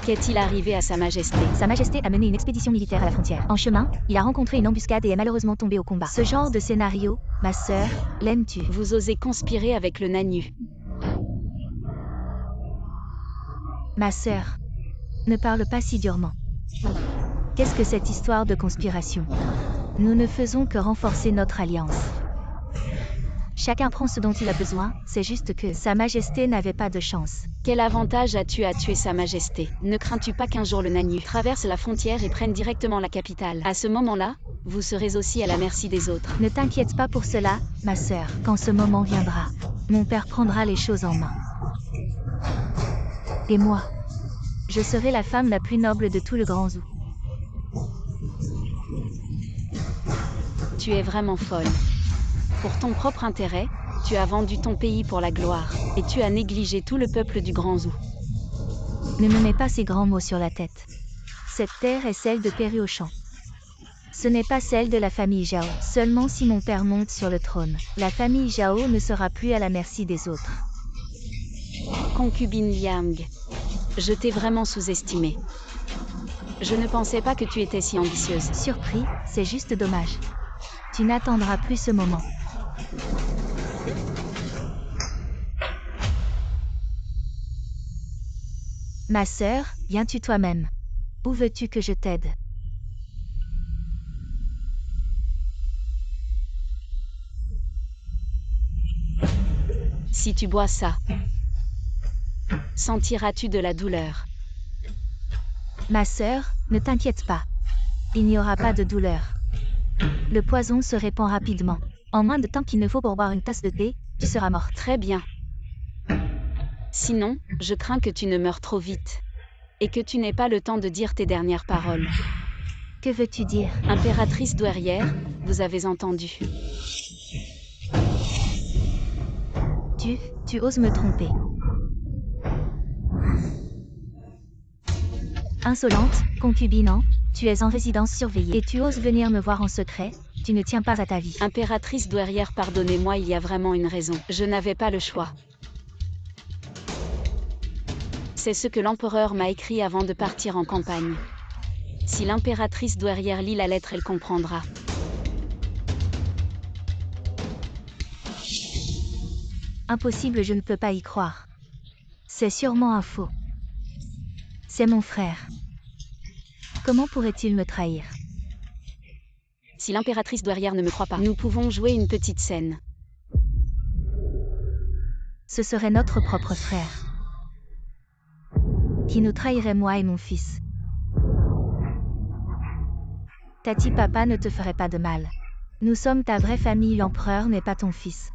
Qu'est-il arrivé à Sa Majesté? Sa Majesté a mené une expédition militaire à la frontière. En chemin, il a rencontré une embuscade et est malheureusement tombé au combat. Ce genre de scénario, ma sœur, l'aimes-tu? Vous osez conspirer avec le Nanu. Ma sœur, ne parle pas si durement. Qu'est-ce que cette histoire de conspiration? Nous ne faisons que renforcer notre alliance. Chacun prend ce dont il a besoin, c'est juste que Sa Majesté n'avait pas de chance. Quel avantage as-tu à tuer Sa Majesté? Ne crains-tu pas qu'un jour le Nanu traverse la frontière et prenne directement la capitale? À ce moment-là, vous serez aussi à la merci des autres. Ne t'inquiète pas pour cela, ma sœur. Quand ce moment viendra, mon père prendra les choses en main. Et moi, je serai la femme la plus noble de tout le Grand Zoo. Tu es vraiment folle. Pour ton propre intérêt, tu as vendu ton pays pour la gloire, et tu as négligé tout le peuple du Grand Zoo. Ne me mets pas ces grands mots sur la tête. Cette terre est celle de Péry-au-Champ. Ce n'est pas celle de la famille Zhao. Seulement si mon père monte sur le trône, la famille Zhao ne sera plus à la merci des autres. Concubine Liang, je t'ai vraiment sous-estimé. Je ne pensais pas que tu étais si ambitieuse. Surpris, c'est juste dommage. Tu n'attendras plus ce moment. Ma sœur, viens-tu toi-même? Où veux-tu que je t'aide? Si tu bois ça, sentiras-tu de la douleur? Ma sœur, ne t'inquiète pas. Il n'y aura pas de douleur. Le poison se répand rapidement. En moins de temps qu'il ne faut pour boire une tasse de thé, tu seras morte. Très bien. Sinon, je crains que tu ne meures trop vite. Et que tu n'aies pas le temps de dire tes dernières paroles. Que veux-tu dire? Impératrice douairière, vous avez entendu. Tu oses me tromper. Insolente, concubine, tu es en résidence surveillée et tu oses venir me voir en secret, tu ne tiens pas à ta vie. Impératrice douairière, pardonnez-moi, il y a vraiment une raison. Je n'avais pas le choix. C'est ce que l'empereur m'a écrit avant de partir en campagne. Si l'impératrice douairière lit la lettre, elle comprendra. Impossible, je ne peux pas y croire. C'est sûrement un faux. C'est mon frère. Comment pourrait-il me trahir? Si l'impératrice douairière ne me croit pas, nous pouvons jouer une petite scène. Ce serait notre propre frère qui nous trahirait, moi et mon fils. Tati papa ne te ferait pas de mal. Nous sommes ta vraie famille, l'empereur n'est pas ton fils.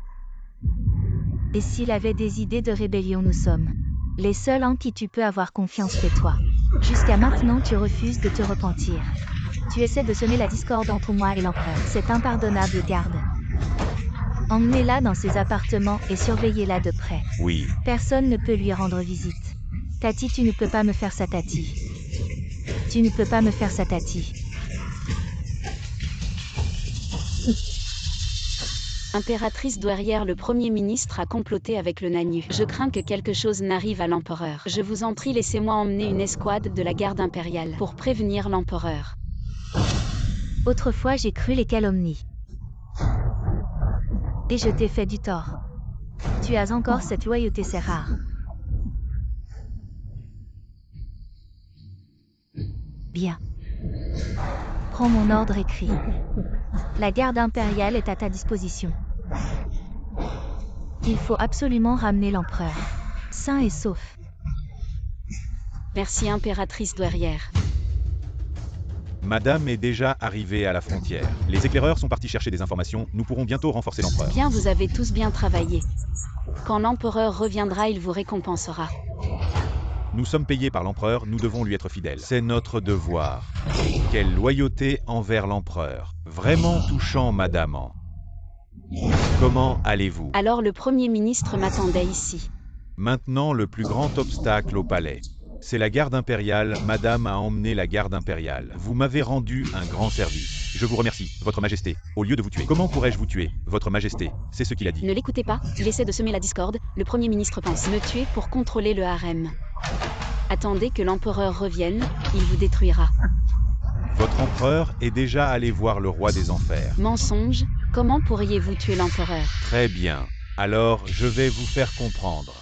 Et s'il avait des idées de rébellion, nous sommes les seuls en qui tu peux avoir confiance, c'est toi. Jusqu'à maintenant, tu refuses de te repentir. Tu essaies de semer la discorde entre moi et l'empereur. C'est impardonnable, garde. Emmenez-la dans ses appartements et surveillez-la de près. Oui. Personne ne peut lui rendre visite. Tati, tu ne peux pas me faire ça, Tati. Tu ne peux pas me faire ça, Tati. Impératrice douairière, le Premier ministre a comploté avec le Nanu. Je crains que quelque chose n'arrive à l'empereur. Je vous en prie, laissez-moi emmener une escouade de la garde impériale pour prévenir l'empereur. Autrefois j'ai cru les calomnies. Et je t'ai fait du tort. Tu as encore cette loyauté, c'est rare. Bien. Prends mon ordre écrit. La garde impériale est à ta disposition. Il faut absolument ramener l'empereur, sain et sauf. Merci, impératrice douairière. Madame est déjà arrivée à la frontière. Les éclaireurs sont partis chercher des informations, nous pourrons bientôt renforcer l'empereur. Bien, vous avez tous bien travaillé. Quand l'empereur reviendra, il vous récompensera. Nous sommes payés par l'empereur, nous devons lui être fidèles. C'est notre devoir. Quelle loyauté envers l'empereur. Vraiment touchant, madame. Comment allez-vous? Alors le Premier ministre m'attendait ici. Maintenant, le plus grand obstacle au palais. C'est la garde impériale, madame a emmené la garde impériale. Vous m'avez rendu un grand service. Je vous remercie, votre majesté, au lieu de vous tuer. Comment pourrais-je vous tuer, votre majesté? C'est ce qu'il a dit. Ne l'écoutez pas, il essaie de semer la discorde. Le Premier ministre pense me tuer pour contrôler le harem. Attendez que l'empereur revienne, il vous détruira. Votre empereur est déjà allé voir le roi des enfers. Mensonge, comment pourriez-vous tuer l'empereur? Très bien. Alors, je vais vous faire comprendre.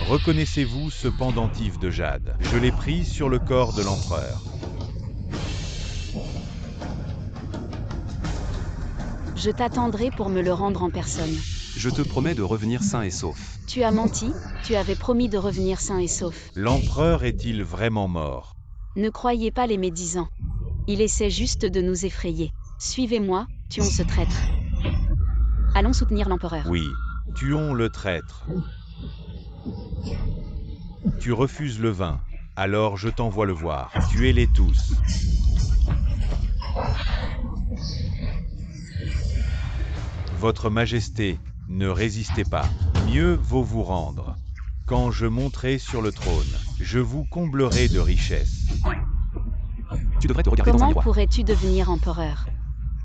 Reconnaissez-vous ce pendentif de jade? Je l'ai pris sur le corps de l'empereur. Je t'attendrai pour me le rendre en personne. Je te promets de revenir sain et sauf. Tu as menti, tu avais promis de revenir sain et sauf. L'empereur est-il vraiment mort? Ne croyez pas les médisants. Il essaie juste de nous effrayer. Suivez-moi, tuons ce traître. Allons soutenir l'empereur. Oui, tuons le traître. Tu refuses le vin, alors je t'envoie le voir. Tuez-les tous. Votre Majesté, ne résistez pas. Mieux vaut vous rendre. Quand je monterai sur le trône, je vous comblerai de richesses. Tu devrais te regarder dans un Comment miroir. pourrais-tu devenir empereur?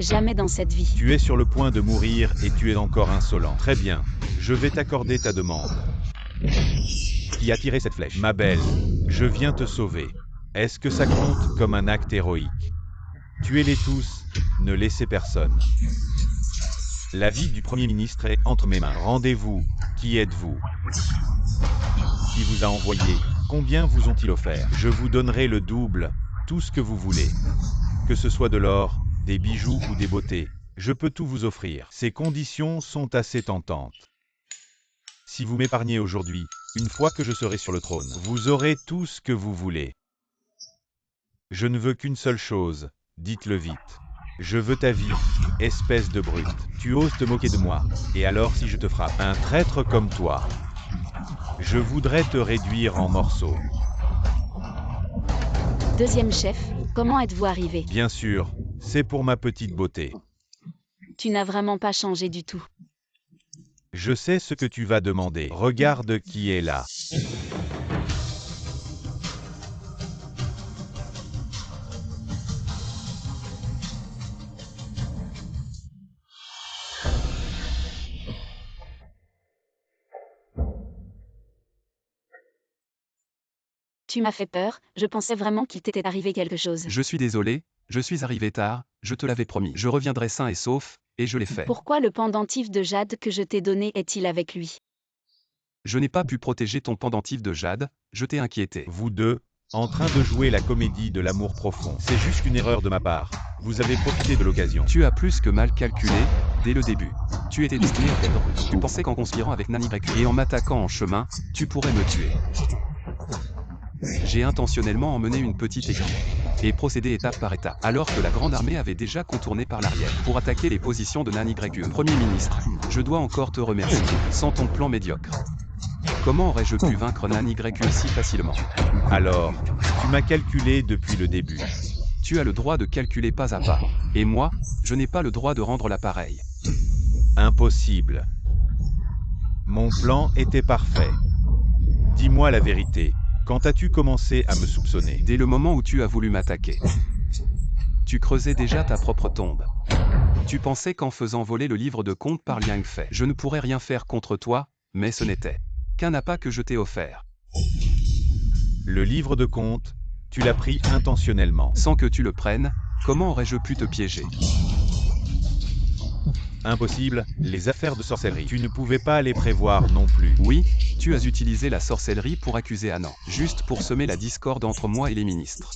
Jamais dans cette vie. Tu es sur le point de mourir et tu es encore insolent. Très bien, je vais t'accorder ta demande. Qui a tiré cette flèche? Ma belle, je viens te sauver. Est-ce que ça compte comme un acte héroïque? Tuez-les tous, ne laissez personne. La vie du Premier ministre est entre mes mains. Rendez-vous, qui êtes-vous? Qui vous a envoyé? Combien vous ont-ils offert? Je vous donnerai le double, tout ce que vous voulez. Que ce soit de l'or, des bijoux ou des beautés, je peux tout vous offrir. Ces conditions sont assez tentantes. Si vous m'épargnez aujourd'hui, une fois que je serai sur le trône, vous aurez tout ce que vous voulez. Je ne veux qu'une seule chose, dites-le vite. Je veux ta vie, espèce de brute. Tu oses te moquer de moi, et alors si je te frappe, un traître comme toi, je voudrais te réduire en morceaux. Deuxième chef, comment êtes-vous arrivé? Bien sûr, c'est pour ma petite beauté. Tu n'as vraiment pas changé du tout. Je sais ce que tu vas demander. Regarde qui est là. Tu m'as fait peur, je pensais vraiment qu'il t'était arrivé quelque chose. Je suis désolé, je suis arrivé tard, je te l'avais promis. Je reviendrai sain et sauf, et je l'ai fait. Pourquoi le pendentif de jade que je t'ai donné est-il avec lui? Je n'ai pas pu protéger ton pendentif de jade, je t'ai inquiété. Vous deux, en train de jouer la comédie de l'amour profond. C'est juste une erreur de ma part. Vous avez profité de l'occasion. Tu as plus que mal calculé, dès le début. Tu étais destiné à perdre. Tu pensais qu'en conspirant avec Nani Grek et en m'attaquant en chemin, tu pourrais me tuer. J'ai intentionnellement emmené une petite équipe et procédé étape par étape, alors que la grande armée avait déjà contourné par l'arrière pour attaquer les positions de Nani Grek. Premier ministre, je dois encore te remercier. Sans ton plan médiocre, comment aurais-je pu vaincre Nani Grek si facilement? Alors, tu m'as calculé depuis le début. Tu as le droit de calculer pas à pas, et moi, je n'ai pas le droit de rendre l'appareil. Impossible. Mon plan était parfait. Dis-moi la vérité. Quand as-tu commencé à me soupçonner? Dès le moment où tu as voulu m'attaquer. Tu creusais déjà ta propre tombe. Tu pensais qu'en faisant voler le livre de comptes par Liang Fei, je ne pourrais rien faire contre toi, mais ce n'était qu'un appât que je t'ai offert. Le livre de comptes, tu l'as pris intentionnellement. Sans que tu le prennes, comment aurais-je pu te piéger? Impossible, les affaires de sorcellerie. Tu ne pouvais pas les prévoir non plus. Oui, tu as utilisé la sorcellerie pour accuser Anan, juste pour semer la discorde entre moi et les ministres.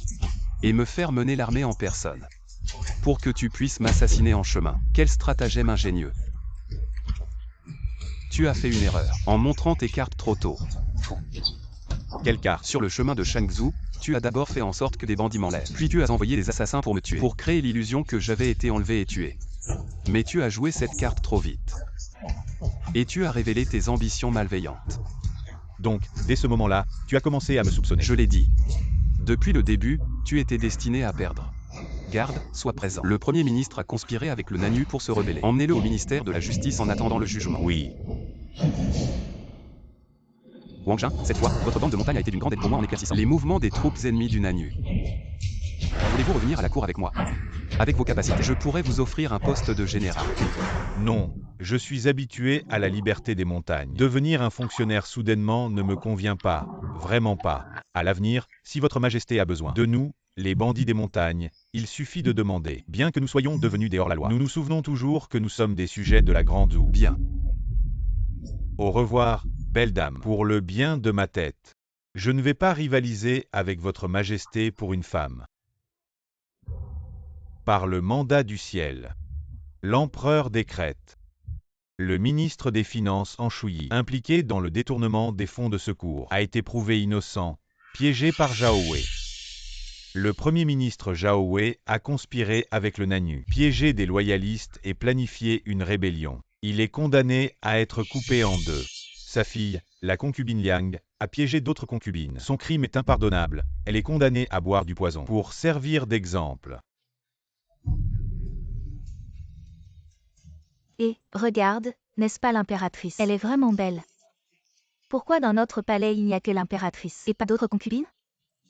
Et me faire mener l'armée en personne. Pour que tu puisses m'assassiner en chemin. Quel stratagème ingénieux. Tu as fait une erreur, en montrant tes cartes trop tôt. Quelle carte? Sur le chemin de Shangzhou, tu as d'abord fait en sorte que des bandits m'enlèvent. Puis tu as envoyé des assassins pour me tuer. Pour créer l'illusion que j'avais été enlevé et tué. Mais tu as joué cette carte trop vite. Et tu as révélé tes ambitions malveillantes. Donc, dès ce moment-là, tu as commencé à me soupçonner. Je l'ai dit. Depuis le début, tu étais destiné à perdre. Garde, sois présent. Le Premier ministre a conspiré avec le Nanu pour se rebeller. Emmenez-le au ministère de la Justice en attendant le jugement. Oui. Wang Jin, cette fois, votre bande de montagne a été d'une grande aide pour moi en éclaircissant les mouvements des troupes ennemies du Nanu. Voulez-vous revenir à la cour avec moi? Avec vos capacités, je pourrais vous offrir un poste de général. Non, je suis habitué à la liberté des montagnes. Devenir un fonctionnaire soudainement ne me convient pas, vraiment pas. À l'avenir, si votre majesté a besoin de nous, les bandits des montagnes, il suffit de demander. Bien que nous soyons devenus des hors-la-loi, nous nous souvenons toujours que nous sommes des sujets de la Grande Zhou. Bien. Au revoir, belle dame, pour le bien de ma tête. Je ne vais pas rivaliser avec votre majesté pour une femme. Par le mandat du ciel. L'empereur décrète. Le ministre des Finances Anshuyi, impliqué dans le détournement des fonds de secours, a été prouvé innocent, piégé par Zhao Wei. Le Premier ministre Zhao Wei a conspiré avec le Nanu, piégé des loyalistes et planifié une rébellion. Il est condamné à être coupé en deux. Sa fille, la concubine Liang, a piégé d'autres concubines. Son crime est impardonnable. Elle est condamnée à boire du poison. Pour servir d'exemple. Et, regarde, n'est-ce pas l'impératrice? Elle est vraiment belle. Pourquoi dans notre palais il n'y a que l'impératrice et pas d'autres concubines?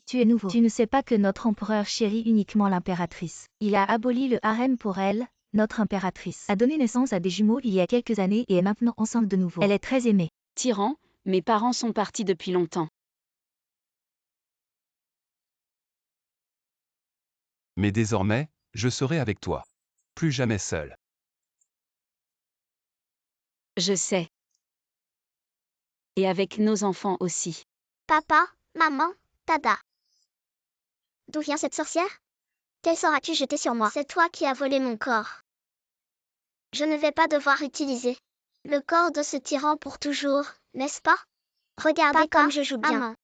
Tu es nouveau. Tu ne sais pas que notre empereur chérit uniquement l'impératrice. Il a aboli le harem pour elle, notre impératrice. A donné naissance à des jumeaux il y a quelques années et est maintenant enceinte de nouveau. Elle est très aimée. Tyran, mes parents sont partis depuis longtemps. Mais désormais, je serai avec toi. Plus jamais seul. Je sais. Et avec nos enfants aussi. Papa, maman, Dada. D'où vient cette sorcière? Quel sort as-tu jeté sur moi? C'est toi qui as volé mon corps. Je ne vais pas devoir utiliser le corps de ce tyran pour toujours, n'est-ce pas? Regardez comme je joue bien. Maman,